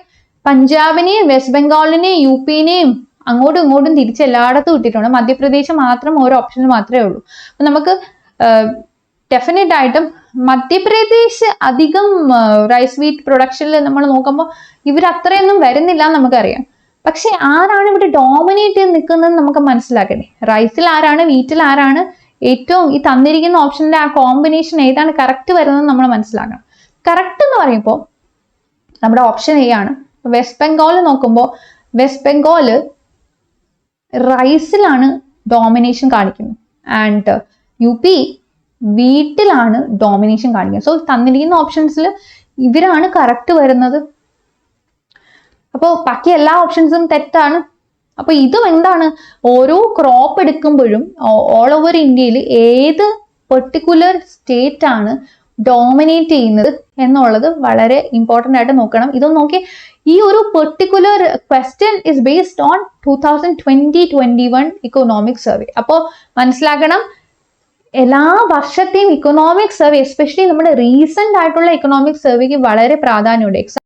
പഞ്ചാബിനെയും west ബംഗാളിനെയും UP-നെയും അങ്ങോട്ടും ഇങ്ങോട്ടും തിരിച്ച് എല്ലായിടത്തും ഇട്ടിട്ടുണ്ട്. മധ്യപ്രദേശ് മാത്രം ഓരോ ഓപ്ഷനിൽ മാത്രമേ ഉള്ളൂ. അപ്പൊ നമുക്ക് ഡെഫിനറ്റ് ആയിട്ടും മധ്യപ്രദേശ് അധികം റൈസ് വീറ്റ് പ്രൊഡക്ഷനിൽ നമ്മൾ നോക്കുമ്പോൾ ഇവർ അത്രയൊന്നും വരുന്നില്ല എന്ന് നമുക്കറിയാം. പക്ഷെ ആരാണ് ഇവിടെ ഡോമിനേറ്റ് ചെയ്ത് നിൽക്കുന്നത് നമുക്ക് മനസ്സിലാക്കണേ. റൈസിൽ ആരാണ്, വീറ്റിൽ ആരാണ്, ഏറ്റവും ഈ തന്നിരിക്കുന്ന ഓപ്ഷന്റെ ആ കോമ്പിനേഷൻ ഏതാണ് കറക്റ്റ് വരുന്നത് നമ്മൾ മനസ്സിലാക്കണം. കറക്റ്റ് എന്ന് പറയുമ്പോൾ നമ്മുടെ ഓപ്ഷൻ എ ആണ്. വെസ്റ്റ് ബംഗാൾ നോക്കുമ്പോൾ വെസ്റ്റ് ബംഗാള് റൈസിലാണ് ഡോമിനേഷൻ കാണിക്കുന്നത് ആൻഡ് UP വീട്ടിലാണ് ഡോമിനേഷൻ കാണിക്കുന്നത്. സോ തന്നിരിക്കുന്ന ഓപ്ഷൻസിൽ ഇവരാണ് കറക്റ്റ് വരുന്നത്. അപ്പോൾ ബാക്കി എല്ലാ ഓപ്ഷൻസും തെറ്റാണ്. അപ്പൊ ഇതും എന്താണ്, ഓരോ ക്രോപ്പ് എടുക്കുമ്പോഴും ഓൾ ഓവർ ഇന്ത്യയിൽ ഏത് പെർട്ടിക്കുലർ സ്റ്റേറ്റ് ആണ് ഡോമിനേറ്റ് ചെയ്യുന്നത് എന്നുള്ളത് വളരെ ഇമ്പോർട്ടൻ്റ് ആയിട്ട് നോക്കണം. ഇതൊന്നും നോക്കി ഈ ഒരു particular question is based on 2020-21 economic survey. അപ്പോൾ മനസ്സിലാക്കണം, എല്ലാ വർഷത്തെയും ഇക്കണോമിക് സർവേ, എസ്പെഷ്യലി നമ്മുടെ റീസെന്റ് ആയിട്ടുള്ള ഇക്കണോമിക് സർവേക്ക് വളരെ പ്രാധാന്യമുണ്ട്. എക്സാം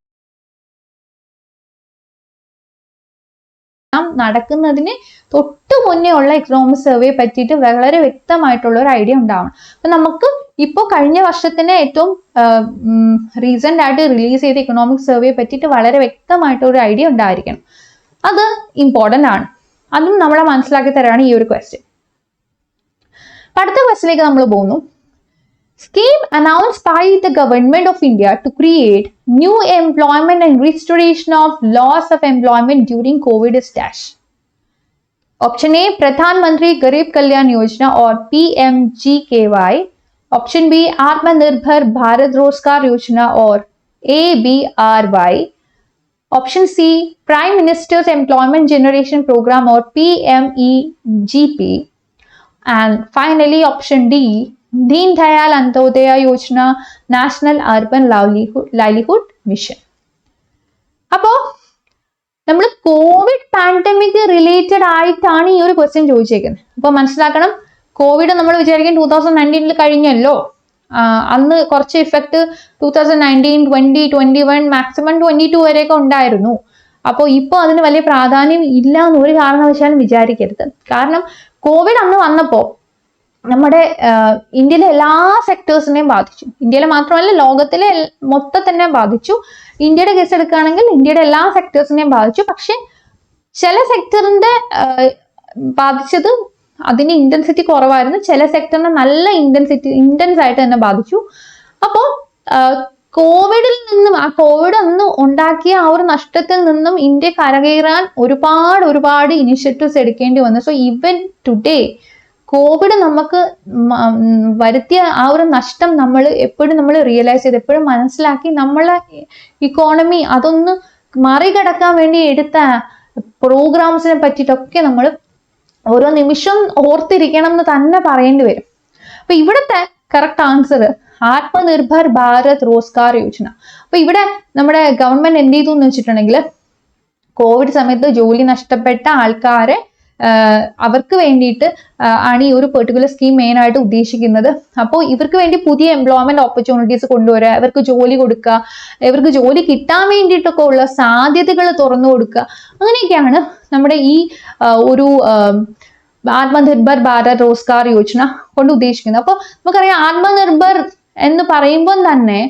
നടക്കുന്നതിന് തൊട്ട് മുന്നേ ഉള്ള ഇക്കണോമിക് സർവേ പറ്റിയിട്ട് വളരെ വ്യക്തമായിട്ടുള്ള ഒരു ഐഡിയ ഉണ്ടാവണം. അപ്പൊ നമുക്ക് ഇപ്പോൾ കഴിഞ്ഞ വർഷത്തിന് ഏറ്റവും റീസെന്റ് ആയിട്ട് റിലീസ് ചെയ്ത ഇക്കണോമിക് സർവേ പറ്റിയിട്ട് വളരെ വ്യക്തമായിട്ട് ഒരു ഐഡിയ ഉണ്ടായിരിക്കണം. അത് ഇമ്പോർട്ടൻ്റ് ആണ്. അതും നമ്മളെ മനസ്സിലാക്കി തരാണ് ഈ ഒരു ക്വസ്റ്റ്യൻ. അടുത്ത ക്വസ്റ്റ്യനിലേക്ക് നമ്മൾ പോകുന്നു. Scheme announced by the government of India to create new employment and restoration of loss of employment during COVID is dash. Option A प्रधानमंत्री गरीब कल्याण योजना और PMGKY, ऑप्शन बी आत्मनिर्भर भारत रोजगार योजना और ABRY, option C prime minister's employment generation programme और PMEGP, and finally option D Deen Dayal Antyodaya योजना national urban livelihood mission. അപ്പോ നമ്മൾ കോവിഡ് പാൻഡമിക് റിലേറ്റഡ് ആയിട്ടാണ് ഈ ഒരു ക്വസ്റ്റ്യൻ ചോദിച്ചേക്കുന്നത്. അപ്പൊ മനസ്സിലാക്കണം, കോവിഡ് നമ്മൾ വിചാരിക്കും 2019 കഴിഞ്ഞല്ലോ, അന്ന് കുറച്ച് ഇഫക്റ്റ് 2019, 20, 21, മാക്സിമം 22 വരെയൊക്കെ ഉണ്ടായിരുന്നു. അപ്പോൾ ഇപ്പോൾ അതിന് വലിയ പ്രാധാന്യം ഇല്ല എന്ന് ഒരു കാരണവശാലും വിചാരിക്കരുത്. കാരണം കോവിഡ് അന്ന് വന്നപ്പോൾ നമ്മുടെ ഇന്ത്യയിലെ എല്ലാ സെക്ടേഴ്സിനെയും ബാധിച്ചു. ഇന്ത്യയിലെ മാത്രമല്ല, ലോകത്തിലെ മൊത്തത്തിനെ ബാധിച്ചു. ഇന്ത്യയുടെ കേസ് എടുക്കുകയാണെങ്കിൽ ഇന്ത്യയുടെ എല്ലാ സെക്ടേഴ്സിനെയും ബാധിച്ചു. പക്ഷെ ചില സെക്ടറിന്റെ ബാധിച്ചത് അതിന്റെ ഇന്റൻസിറ്റി കുറവായിരുന്നു, ചില സെക്ടറിനെ നല്ല ഇന്റൻസ് ആയിട്ട് തന്നെ ബാധിച്ചു. അപ്പോൾ കോവിഡിൽ നിന്നും, ആ കോവിഡ് അന്ന് ഉണ്ടാക്കിയ ആ ഒരു നഷ്ടത്തിൽ നിന്നും ഇന്ത്യ കരകയറാൻ ഒരുപാട് ഇനിഷ്യേറ്റീവ്സ് എടുക്കേണ്ടി വന്നു. സോ ഈവൻ ടുഡേ കോവിഡ് നമുക്ക് വരുത്തിയ ആ ഒരു നഷ്ടം നമ്മൾ റിയലൈസ് ചെയ്ത് എപ്പോഴും മനസ്സിലാക്കി നമ്മളെ ഇക്കോണമി അതൊന്ന് മറികടക്കാൻ വേണ്ടി എടുത്ത പ്രോഗ്രാംസിനെ പറ്റിയിട്ടൊക്കെ നമ്മൾ ഓരോ നിമിഷം ഓർത്തിരിക്കണം എന്ന് തന്നെ പറയേണ്ടി വരും. അപ്പൊ ഇവിടുത്തെ കറക്റ്റ് ആൻസർ ആത്മനിർഭർ ഭാരത് റോസ്ഗാർ യോജന. അപ്പൊ ഇവിടെ നമ്മുടെ ഗവൺമെന്റ് എന്ത് ചെയ്തു എന്ന് വെച്ചിട്ടുണ്ടെങ്കിൽ കോവിഡ് സമയത്ത് ജോലി നഷ്ടപ്പെട്ട ആൾക്കാരെ അവർക്ക് വേണ്ടിയിട്ട് ആണ് ഈ ഒരു പെർട്ടിക്കുലർ സ്കീം മെയിൻ ആയിട്ട് ഉദ്ദേശിക്കുന്നത്. അപ്പോൾ ഇവർക്ക് വേണ്ടി പുതിയ എംപ്ലോയ്മെന്റ് ഓപ്പർച്യൂണിറ്റീസ് കൊണ്ടുവരിക, ഇവർക്ക് ജോലി കൊടുക്കുക, ഇവർക്ക് ജോലി കിട്ടാൻ വേണ്ടിയിട്ടൊക്കെ ഉള്ള സാധ്യതകൾ തുറന്നു കൊടുക്കുക, അങ്ങനെയൊക്കെയാണ് നമ്മുടെ ഈ ഒരു ആത്മനിർഭർ ഭാരത് റോസ്ഗാർ യോജന കൊണ്ട് ഉദ്ദേശിക്കുന്നത്. അപ്പോൾ നമുക്കറിയാം, ആത്മനിർഭർ എന്ന് പറയുമ്പോൾ തന്നെ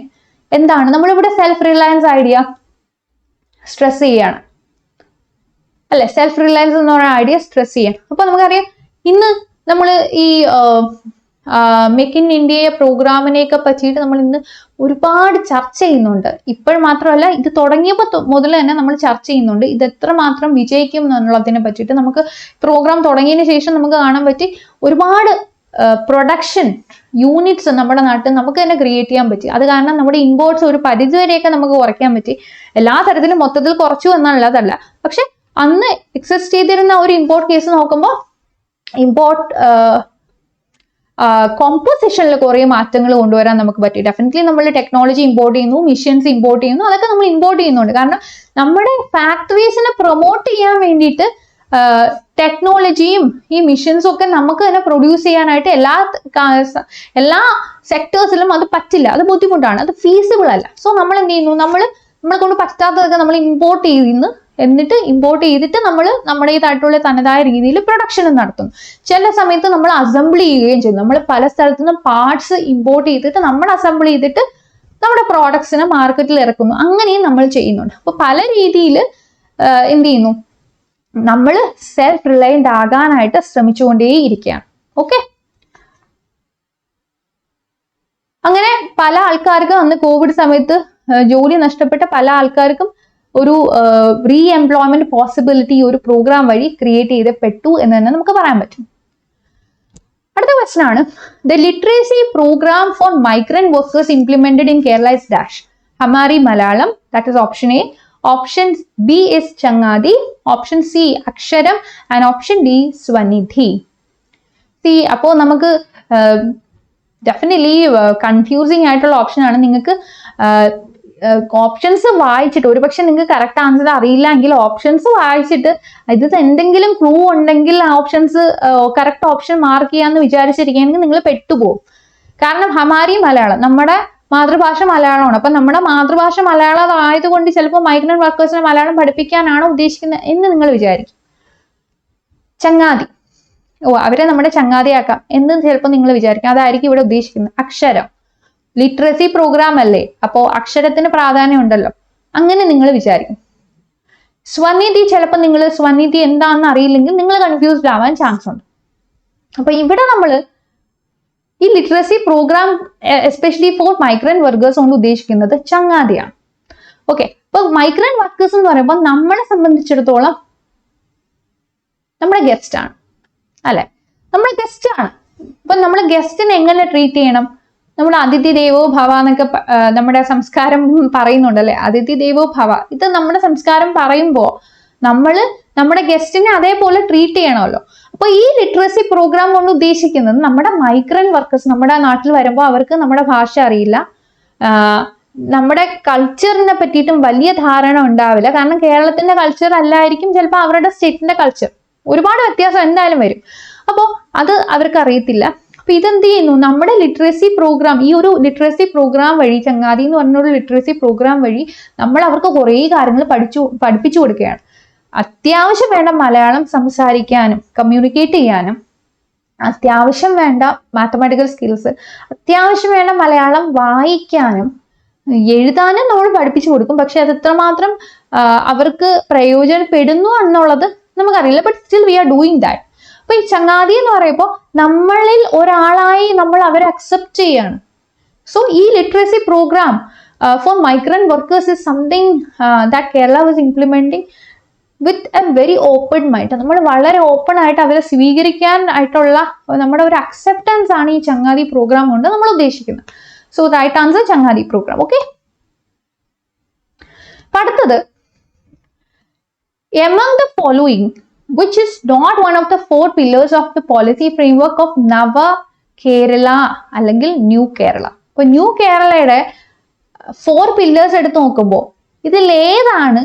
എന്താണ്, നമ്മളിവിടെ സെൽഫ് റിലയൻസ് ഐഡിയ സ്ട്രെസ് ചെയ്യാണ് അല്ലെ. സെൽഫ് റിലയൻസ് എന്ന് പറയുന്ന ഐഡിയ സ്ട്രെസ് ചെയ്യാൻ. അപ്പൊ നമുക്കറിയാം, ഇന്ന് നമ്മൾ ഈ മേക്ക് ഇൻ ഇന്ത്യ പ്രോഗ്രാമിനെയൊക്കെ പറ്റിയിട്ട് നമ്മൾ ഇന്ന് ഒരുപാട് ചർച്ച ചെയ്യുന്നുണ്ട്. ഇപ്പോൾ മാത്രമല്ല, ഇത് തുടങ്ങിയപ്പോൾ മുതൽ തന്നെ നമ്മൾ ചർച്ച ചെയ്യുന്നുണ്ട്. ഇത് എത്രമാത്രം വിജയിക്കും എന്നുള്ളതിനെ പറ്റിയിട്ട്. നമുക്ക് പ്രോഗ്രാം തുടങ്ങിയതിന് ശേഷം നമുക്ക് കാണാൻ പറ്റി ഒരുപാട് പ്രൊഡക്ഷൻ യൂണിറ്റ്സ് നമ്മുടെ നാട്ടിൽ നമുക്ക് തന്നെ ക്രിയേറ്റ് ചെയ്യാൻ പറ്റി. അത് കാരണം നമ്മുടെ ഇമ്പോർട്ട്സ് ഒരു പരിധിവരെയൊക്കെ നമുക്ക് കുറയ്ക്കാൻ പറ്റി. എല്ലാ തരത്തിലും മൊത്തത്തിൽ കുറച്ചു എന്നുള്ളതല്ല, പക്ഷെ അന്ന് എക്സിസ്റ്റ് ചെയ്തിരുന്ന ഒരു ഇമ്പോർട്ട് കേസ് നോക്കുമ്പോൾ ഇമ്പോർട്ട് കോമ്പോസിഷനിൽ കുറേ മാറ്റങ്ങൾ കൊണ്ടുവരാൻ നമുക്ക് പറ്റി. ഡെഫിനറ്റ്ലി നമ്മൾ ടെക്നോളജി ഇമ്പോർട്ട് ചെയ്യുന്നു, മെഷീൻസ് ഇമ്പോർട്ട് ചെയ്യുന്നു, അതൊക്കെ നമ്മൾ ഇമ്പോർട്ട് ചെയ്യുന്നുണ്ട്. കാരണം നമ്മുടെ ഫാക്ടറീസിനെ പ്രൊമോട്ട് ചെയ്യാൻ വേണ്ടിയിട്ട് ടെക്നോളജിയും ഈ മെഷീൻസും ഒക്കെ നമുക്ക് തന്നെ പ്രൊഡ്യൂസ് ചെയ്യാനായിട്ട് എല്ലാ സെക്ടേഴ്സിലും അത് പറ്റില്ല, അത് ബുദ്ധിമുട്ടാണ്, അത് ഫീസിബിൾ അല്ല. സോ നമ്മൾ എന്ത് ചെയ്യുന്നു, നമ്മളെ കൊണ്ട് പറ്റാത്തതൊക്കെ നമ്മൾ ഇമ്പോർട്ട് ചെയ്യുന്നു. എന്നിട്ട് ഇമ്പോർട്ട് ചെയ്തിട്ട് നമ്മൾ നമ്മുടേതായിട്ടുള്ള തനതായ രീതിയിൽ പ്രൊഡക്ഷൻ നടത്തുന്നു. ചില സമയത്ത് നമ്മൾ അസംബിൾ ചെയ്യുകയും ചെയ്യുന്നു. നമ്മൾ പല സ്ഥലത്തു നിന്നും പാർട്സ് ഇമ്പോർട്ട് ചെയ്തിട്ട് നമ്മൾ അസംബിൾ ചെയ്തിട്ട് നമ്മുടെ പ്രോഡക്ട്സിനെ മാർക്കറ്റിൽ ഇറക്കുന്നു. അങ്ങനെയും നമ്മൾ ചെയ്യുന്നുണ്ട്. അപ്പൊ പല രീതിയിൽ എന്ത് ചെയ്യുന്നു, നമ്മൾ സെൽഫ് റിലയന്റ് ആകാനായിട്ട് ശ്രമിച്ചുകൊണ്ടേയിരിക്കുകയാണ്. ഓക്കെ, അങ്ങനെ പല ആൾക്കാർക്കും അന്ന് കോവിഡ് സമയത്ത് ജോലി നഷ്ടപ്പെട്ട പല ആൾക്കാർക്കും ഒരു റീ എംപ്ലോയ്മെന്റ് പോസിബിലിറ്റി ഒരു പ്രോഗ്രാം വഴി ക്രിയേറ്റ് ചെയ്തപ്പെട്ടു എന്ന് തന്നെ നമുക്ക് പറയാൻ പറ്റും. അടുത്ത ക്വസ്റ്റൻ ആണ്, the literacy programme for migrant workers implemented in Kerala is dash. Hamari Malayalam, that is option A. Option B is Changathi, option C Aksharam, and option D Swanidhi. C, അപ്പോൾ നമുക്ക് ഡെഫിനറ്റ്ലി കൺഫ്യൂസിങ് ആയിട്ടുള്ള ഓപ്ഷൻ ആണ്. നിങ്ങൾക്ക് ഓപ്ഷൻസ് വായിച്ചിട്ട്, ഒരുപക്ഷെ നിങ്ങൾക്ക് കറക്റ്റ് ആൻസർ അറിയില്ല എങ്കിൽ ഓപ്ഷൻസ് വായിച്ചിട്ട് ഇത് എന്തെങ്കിലും ക്ലൂ ഉണ്ടെങ്കിൽ ആ ഓപ്ഷൻസ് കറക്റ്റ് ഓപ്ഷൻ മാർക്ക് ചെയ്യാന്ന് വിചാരിച്ചിരിക്കുകയാണെങ്കിൽ നിങ്ങൾ പെട്ടുപോകും. കാരണം ഹമാരി മലയാളം നമ്മുടെ മാതൃഭാഷ മലയാളമാണ്. അപ്പൊ നമ്മുടെ മാതൃഭാഷ മലയാളം ആയതുകൊണ്ട് ചിലപ്പോൾ മൈഗ്രന്റ് വർക്കേഴ്സിനെ മലയാളം പഠിപ്പിക്കാനാണോ ഉദ്ദേശിക്കുന്നത് എന്ന് നിങ്ങൾ വിചാരിക്കും. ചങ്ങാതി, അവരെ നമ്മുടെ ചങ്ങാതിയാക്കാം എന്ന് ചിലപ്പോൾ നിങ്ങൾ വിചാരിക്കും. അതായിരിക്കും ഇവിടെ ഉദ്ദേശിക്കുന്നത്. അക്ഷരം, ലിറ്ററസി പ്രോഗ്രാം അല്ലേ, അപ്പോ അക്ഷരത്തിന് പ്രാധാന്യം ഉണ്ടല്ലോ, അങ്ങനെ നിങ്ങൾ വിചാരിക്കും. സ്വനിധി, ചിലപ്പോൾ നിങ്ങൾ സ്വനിധി എന്താണെന്ന് അറിയില്ലെങ്കിൽ നിങ്ങൾ കൺഫ്യൂസ്ഡ് ആവാൻ ചാൻസ് ഉണ്ട്. അപ്പൊ ഇവിടെ നമ്മൾ ഈ literacy programme especially for migrant workers കൊണ്ട് ഉദ്ദേശിക്കുന്നത് ചങ്ങാതിയാണ്. ഓക്കെ, അപ്പൊ മൈഗ്രന്റ് വർക്കേഴ്സ് എന്ന് പറയുമ്പോൾ നമ്മളെ സംബന്ധിച്ചിടത്തോളം നമ്മുടെ ഗസ്റ്റ് ആണ് അല്ലെ, നമ്മുടെ ഗസ്റ്റ് ആണ്. അപ്പൊ നമ്മൾ ഗസ്റ്റിനെ എങ്ങനെ ട്രീറ്റ് ചെയ്യണം? നമ്മുടെ അതിഥി ദേവോ ഭവ എന്നൊക്കെ നമ്മുടെ സംസ്കാരം പറയുന്നുണ്ട് അല്ലെ, അതിഥി ദേവോ ഭവ. ഇത് നമ്മുടെ സംസ്കാരം പറയുമ്പോൾ നമ്മൾ നമ്മുടെ ഗസ്റ്റിനെ അതേപോലെ ട്രീറ്റ് ചെയ്യണമല്ലോ. അപ്പൊ ഈ ലിറ്ററസി പ്രോഗ്രാം കൊണ്ട് ഉദ്ദേശിക്കുന്നത് നമ്മുടെ മൈഗ്രന്റ് വർക്കേഴ്സ് നമ്മുടെ നാട്ടിൽ വരുമ്പോൾ അവർക്ക് നമ്മുടെ ഭാഷ അറിയില്ല, നമ്മുടെ കൾച്ചറിനെ പറ്റിയിട്ടും വലിയ ധാരണ ഉണ്ടാവില്ല. കാരണം കേരളത്തിന്റെ കൾച്ചർ അല്ലായിരിക്കും ചിലപ്പോൾ അവരുടെ സ്റ്റേറ്റിന്റെ കൾച്ചർ, ഒരുപാട് വ്യത്യാസം എന്തായാലും വരും. അപ്പോൾ അത് അവർക്ക് അറിയത്തില്ല. അപ്പൊ ഇതെന്ത് ചെയ്യുന്നു, നമ്മുടെ ലിറ്ററസി പ്രോഗ്രാം, ഈ ഒരു ലിറ്ററസി പ്രോഗ്രാം വഴി, ചങ്ങാതി എന്ന് പറഞ്ഞൊരു ലിറ്ററസി പ്രോഗ്രാം വഴി നമ്മൾ അവർക്ക് കുറേ കാര്യങ്ങൾ പഠിപ്പിച്ചു കൊടുക്കുകയാണ്. അത്യാവശ്യം വേണ്ട മലയാളം സംസാരിക്കാനും കമ്മ്യൂണിക്കേറ്റ് ചെയ്യാനും, അത്യാവശ്യം വേണ്ട മാത്തമാറ്റിക്കൽ സ്കിൽസ്, അത്യാവശ്യം വേണ്ട മലയാളം വായിക്കാനും എഴുതാനും നമ്മൾ പഠിപ്പിച്ചു കൊടുക്കും. പക്ഷെ അത് എത്രമാത്രം അവർക്ക് പ്രയോജനപ്പെടുന്നു എന്നുള്ളത് നമുക്കറിയില്ല. But still we are doing that. അപ്പൊ ഈ ചങ്ങാതി എന്ന് പറയുമ്പോൾ നമ്മളിൽ ഒരാളായി നമ്മൾ അവരെ അക്സെപ്റ്റ് ചെയ്യാണ്. സോ ഈ literacy programme for migrant workers is something that Kerala was implementing with a very open mind. നമ്മൾ വളരെ ഓപ്പൺ ആയിട്ട് അവരെ സ്വീകരിക്കാൻ ആയിട്ടുള്ള നമ്മുടെ ഒരു അക്സെപ്റ്റൻസ് ആണ് ഈ ചങ്ങാതി പ്രോഗ്രാം കൊണ്ട് നമ്മൾ ഉദ്ദേശിക്കുന്നത്. സോ റൈറ്റ് ആൻസർ ചങ്ങാതി പ്രോഗ്രാം. ഓക്കെ, അടുത്തത് among the following which is not one of the 4 pillars of the policy framework of Nava Kerala അല്ലെങ്കിൽ ന്യൂ കേരള. അപ്പൊ ന്യൂ കേരളയുടെ 4 pillars എടുത്ത് നോക്കുമ്പോൾ ഇതിൽ ഏതാണ്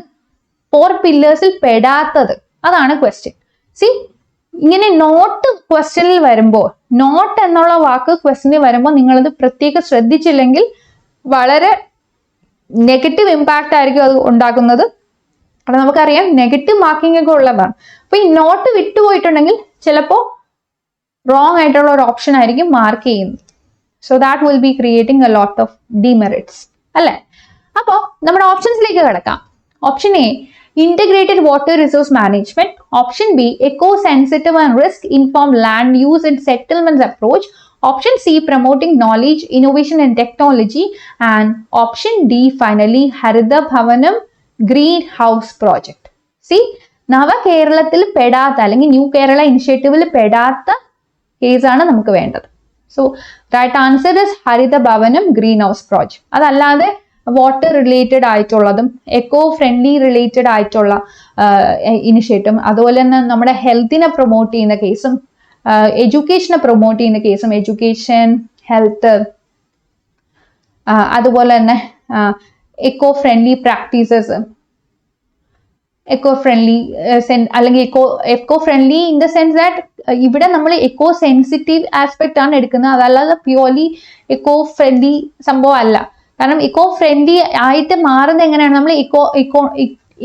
4 pillars-ൽ പെടാത്തത്? അതാണ് ക്വസ്റ്റ്യൻ. സി, ഇങ്ങനെ നോട്ട് ക്വസ്റ്റ്യനിൽ വരുമ്പോൾ, നോട്ട് എന്നുള്ള വാക്ക് ക്വസ്റ്റ്യനിൽ വരുമ്പോൾ നിങ്ങളത് പ്രത്യേകം ശ്രദ്ധിച്ചില്ലെങ്കിൽ വളരെ നെഗറ്റീവ് ഇമ്പാക്റ്റ് ആയിരിക്കും അത് ഉണ്ടാക്കുന്നത്. അവിടെ നമുക്കറിയാം നെഗറ്റീവ് മാർക്കിംഗ് ഒക്കെ ഉള്ളതാണ്. അപ്പൊ ഈ നോട്ട് വിട്ടുപോയിട്ടുണ്ടെങ്കിൽ ചിലപ്പോൾ റോങ് ആയിട്ടുള്ള ഒരു ഓപ്ഷൻ ആയിരിക്കും മാർക്ക് ചെയ്യുന്നത്. So that will be creating a lot of demerits അല്ലെ. അപ്പോ നമ്മുടെ ഓപ്ഷൻസിലേക്ക് കിടക്കാം. Option A, integrated water resource management. Option B, eco-sensitive and risk-informed land use and settlements approach. Option C, promoting knowledge, innovation and technology. And option D, finally, Haritha Bhavanam greenhouse project. See, നവ കേരളത്തിൽ പെടാത്ത അല്ലെങ്കിൽ new Kerala ഇനിഷ്യേറ്റീവിൽ പെടാത്ത കേസാണ് നമുക്ക് വേണ്ടത്. So right answer is ഹരിത ഭവനം green house project. അതല്ലാതെ വാട്ടർ റിലേറ്റഡ് ആയിട്ടുള്ളതും എക്കോ ഫ്രണ്ട്ലി റിലേറ്റഡ് ആയിട്ടുള്ള ഇനിഷ്യേറ്റീവും, അതുപോലെ തന്നെ നമ്മുടെ ഹെൽത്തിനെ പ്രൊമോട്ട് ചെയ്യുന്ന കേസും എഡ്യൂക്കേഷനെ പ്രൊമോട്ട് ചെയ്യുന്ന കേസും, എഡ്യൂക്കേഷൻ, ഹെൽത്ത്, അതുപോലെ തന്നെ eco friendly practices, eco friendly അല്ലെങ്കിൽ eco friendly in the sense that ഇവിടെ നമ്മൾ എക്കോ സെൻസിറ്റീവ് ആസ്പെക്ട് ആണ് എടുക്കുന്നത്, അതല്ലാതെ പ്യുവർലി എക്കോ ഫ്രണ്ട്ലി സംഭവം അല്ല. കാരണം ഇക്കോ ഫ്രണ്ട്ലി ആയിട്ട് മാറുന്നത് എങ്ങനെയാണ്, നമ്മൾ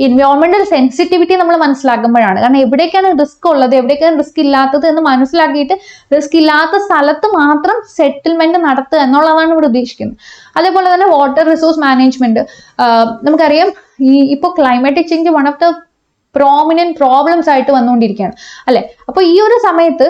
എൻവയോൺമെന്റൽ സെൻസിറ്റിവിറ്റി നമ്മൾ മനസ്സിലാക്കുമ്പോഴാണ്. കാരണം എവിടേക്കാണ് റിസ്ക് ഉള്ളത്, എവിടേക്കാണ് റിസ്ക് ഇല്ലാത്തത് എന്ന് മനസ്സിലാക്കിയിട്ട് റിസ്ക് ഇല്ലാത്ത സ്ഥലത്ത് മാത്രം സെറ്റിൽമെന്റ് നടത്തുക എന്നുള്ളതാണ് ഇവിടെ ഉദ്ദേശിക്കുന്നത്. അതേപോലെ തന്നെ വാട്ടർ റിസോഴ്സ് മാനേജ്മെന്റ്, നമുക്കറിയാം ഇപ്പോൾ climatic change one of the prominent problems ആയിട്ട് വന്നുകൊണ്ടിരിക്കുകയാണ് അല്ലെ. അപ്പൊ ഈ ഒരു സമയത്ത്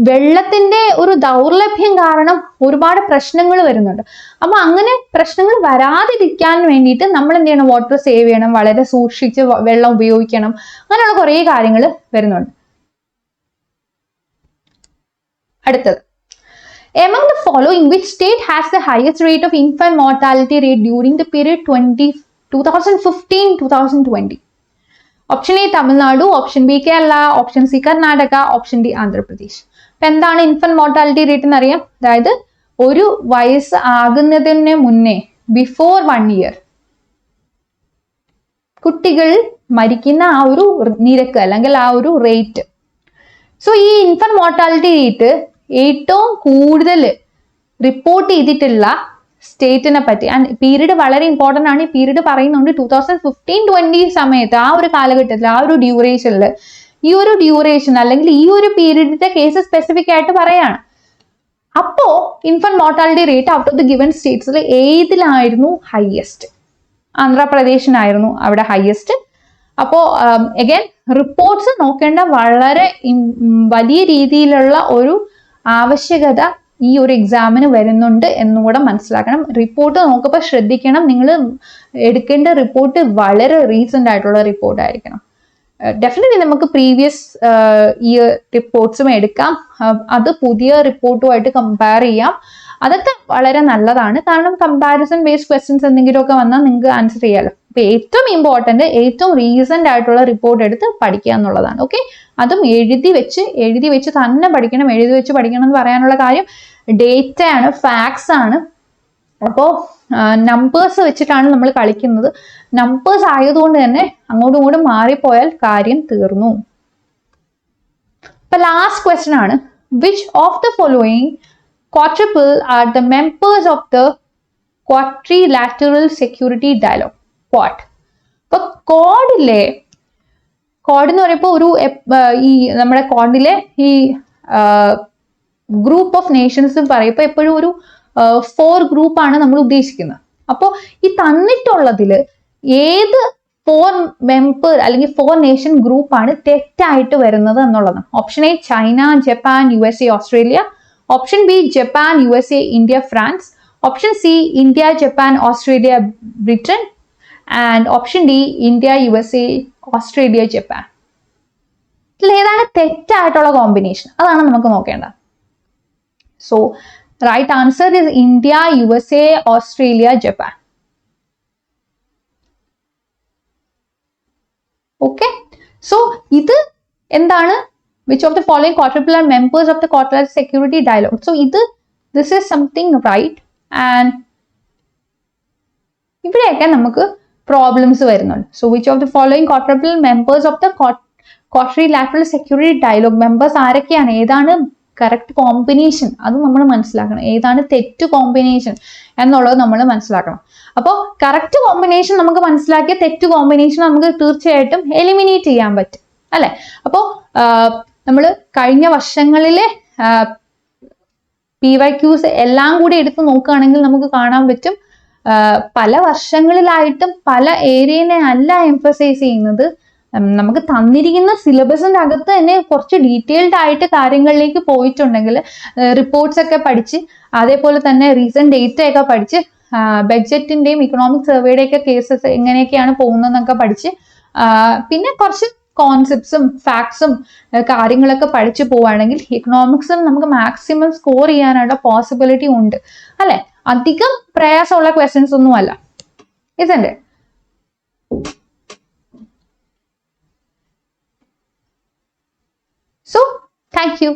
വെള്ളത്തിന്റെ ഒരു ദൗർലഭ്യം കാരണം ഒരുപാട് പ്രശ്നങ്ങൾ വരുന്നുണ്ട്. അപ്പൊ അങ്ങനെ പ്രശ്നങ്ങൾ വരാതിരിക്കാൻ വേണ്ടിയിട്ട് നമ്മൾ എന്ത് ചെയ്യണം, വാട്ടർ സേവ് ചെയ്യണം, വളരെ സൂക്ഷിച്ച് വെള്ളം ഉപയോഗിക്കണം, അങ്ങനെയുള്ള കുറേ കാര്യങ്ങൾ വരുന്നുണ്ട്. അടുത്തത്, among the following which state has the highest rate of infant mortality rate during the period 2015-2020? Option A Tamil Nadu, option B Kerala, option C Karnataka, option D Andhra Pradesh. അപ്പൊ എന്താണ് ഇൻഫന്റ് മോർട്ടാലിറ്റി റേറ്റ് എന്ന് അറിയാം. അതായത് ഒരു വയസ്സ് ആകുന്നതിന് മുന്നേ, ബിഫോർ 1 year കുട്ടികൾ മരിക്കുന്ന ആ ഒരു നിരക്ക് അല്ലെങ്കിൽ ആ ഒരു റേറ്റ്. സോ ഈ ഇൻഫന്റ് മോർട്ടാലിറ്റി റേറ്റ് ഏറ്റവും കൂടുതൽ റിപ്പോർട്ട് ചെയ്തിട്ടുള്ള സ്റ്റേറ്റിനെ പറ്റി, ആൻഡ് പീരീഡ് വളരെ ഇമ്പോർട്ടൻ്റ് ആണ്. ഈ പീരീഡ് പറയുന്നുണ്ട് 2015-20 സമയത്ത്, ആ ഒരു കാലഘട്ടത്തിൽ, ആ ഒരു ഡ്യൂറേഷനിൽ, ഈ ഒരു ഡ്യൂറേഷൻ അല്ലെങ്കിൽ ഈ ഒരു പീരീഡിന്റെ കേസ് സ്പെസിഫിക് ആയിട്ട് പറയാണ്. അപ്പോ infant mortality rate out of the given സ്റ്റേറ്റ്സിൽ ഏതിലായിരുന്നു ഹയസ്റ്റ്? ആന്ധ്രാപ്രദേശിനായിരുന്നു അവിടെ ഹയസ്റ്റ്. അപ്പോ അഗൈൻ റിപ്പോർട്ട്സ് നോക്കേണ്ട വളരെ വലിയ രീതിയിലുള്ള ഒരു ആവശ്യകത ഈ ഒരു എക്സാമിന് വരുന്നുണ്ട് എന്നുകൂടെ മനസ്സിലാക്കണം. റിപ്പോർട്ട് നോക്കുമ്പോൾ ശ്രദ്ധിക്കണം, നിങ്ങൾ എടുക്കേണ്ട റിപ്പോർട്ട് വളരെ റീസെന്റ് ആയിട്ടുള്ള റിപ്പോർട്ട് ആയിരിക്കണം. ഡെഫിനറ്റ്ലി നമുക്ക് പ്രീവിയസ് ഇയർ റിപ്പോർട്ട്സും എടുക്കാം, അത് പുതിയ റിപ്പോർട്ടുമായിട്ട് കമ്പയർ ചെയ്യാം. അതൊക്കെ വളരെ നല്ലതാണ്, കാരണം കമ്പാരിസൺ ബേസ്ഡ് ക്വസ്റ്റ്യൻസ് എന്തെങ്കിലുമൊക്കെ വന്നാൽ നിങ്ങൾക്ക് ആൻസർ ചെയ്യാമല്ലോ. അപ്പൊ ഏറ്റവും ഇമ്പോർട്ടന്റ് ഏറ്റവും റീസെന്റ് ആയിട്ടുള്ള റിപ്പോർട്ട് എടുത്ത് പഠിക്കുക എന്നുള്ളതാണ്. ഓക്കെ, അതും എഴുതി വെച്ച് തന്നെ പഠിക്കണം. എഴുതി വെച്ച് പഠിക്കണം എന്ന് പറയാനുള്ള കാര്യം ഡേറ്റ ആണ്, ഫാക്ട്സ് ആണ്. അപ്പോൾ നമ്പേഴ്സ് വെച്ചിട്ടാണ് നമ്മൾ കളിക്കുന്നത്. നമ്പേഴ്സ് ആയതുകൊണ്ട് തന്നെ അങ്ങോട്ടും ഇങ്ങോട്ടും മാറിപ്പോയാൽ കാര്യം തീർന്നു. ഇപ്പൊ ലാസ്റ്റ് ക്വസ്റ്റ്യൻ ആണ്, which of the following quadruple are the members of the quadrilateral security dialogue? Quad. അപ്പൊ ക്വാഡിലെ, ക്വാഡ് എന്ന് പറയുമ്പോൾ ഒരു ഈ നമ്മുടെ ക്വാഡിലെ ഈ ഗ്രൂപ്പ് ഓഫ് നേഷൻസ് പറയുമ്പോൾ എപ്പോഴും ഒരു 4 ഗ്രൂപ്പാണ് നമ്മൾ ഉദ്ദേശിക്കുന്നത്. അപ്പോൾ ഈ തന്നിട്ടുള്ളതിൽ ഏത് 4 മെമ്പർ അല്ലെങ്കിൽ 4 നേഷൻ ഗ്രൂപ്പാണ് തെറ്റായിട്ട് വരുന്നത് എന്നുള്ളതാണ്. Option A China, Japan, USA, Australia. Option B Japan, USA, India, France. Option C India, Japan, Australia, Britain. And option D India, USA, Australia, Japan. ഇതിൽ ഏതാണ് തെറ്റായിട്ടുള്ള കോമ്പിനേഷൻ? അതാണ് നമുക്ക് നോക്കേണ്ടത്. So right answer is India, USA, Australia, Japan. Okay, so ഇത് എന്താണ്? Which of the following quadruple are members of the quadrilateral security dialogue? So this is something right, and ഇവിടെയൊക്കെ നമുക്ക് പ്രോബ്ലംസ് വരുന്നുണ്ട്. So which of the following quadruple members of the quadrilateral security dialogue? Members ആരൊക്കെയാണ്? ഏതാണ് correct combination? അത് നമ്മൾ മനസ്സിലാക്കണം. ഏതാണ് തെറ്റ് കോമ്പിനേഷൻ എന്നുള്ളത് നമ്മൾ മനസ്സിലാക്കണം. അപ്പോൾ കറക്റ്റ് കോമ്പിനേഷൻ നമുക്ക് മനസ്സിലാക്കിയ തെറ്റ് കോമ്പിനേഷൻ നമുക്ക് തീർച്ചയായിട്ടും എലിമിനേറ്റ് ചെയ്യാൻ പറ്റും, അല്ലെ? അപ്പോൾ നമ്മൾ കഴിഞ്ഞ വർഷങ്ങളിലെ PYQs എല്ലാം കൂടി എടുത്ത് നോക്കുകയാണെങ്കിൽ നമുക്ക് കാണാൻ പറ്റും പല വർഷങ്ങളിലായിട്ടും പല ഏരിയനെ അല്ല എംഫസൈസ് ചെയ്യുന്നത്. നമുക്ക് തന്നിരിക്കുന്ന സിലബസിന്റെ അകത്ത് തന്നെ കുറച്ച് ഡീറ്റെയിൽഡ് ആയിട്ട് കാര്യങ്ങളിലേക്ക് പോയിട്ടുണ്ടെങ്കിൽ, റിപ്പോർട്ട്സ് ഒക്കെ പഠിച്ച് അതേപോലെ തന്നെ റീസെന്റ് ഡേറ്റ ഒക്കെ പഠിച്ച് ബഡ്ജറ്റിന്റെയും ഇക്കണോമിക് സർവേയുടെയൊക്കെ കേസസ് എങ്ങനെയൊക്കെയാണ് പോകുന്നതെന്നൊക്കെ പഠിച്ച് പിന്നെ കുറച്ച് കോൺസെപ്റ്റ്സും ഫാക്ട്സും കാര്യങ്ങളൊക്കെ പഠിച്ചു പോവുകയാണെങ്കിൽ ഇക്കണോമിക്സിൽ നമുക്ക് മാക്സിമം സ്കോർ ചെയ്യാനുള്ള പോസിബിലിറ്റി ഉണ്ട്, അല്ലെ? അധികം പ്രയാസമുള്ള ക്വസ്റ്റ്യൻസ് ഒന്നും അല്ല, isn't it? So thank you.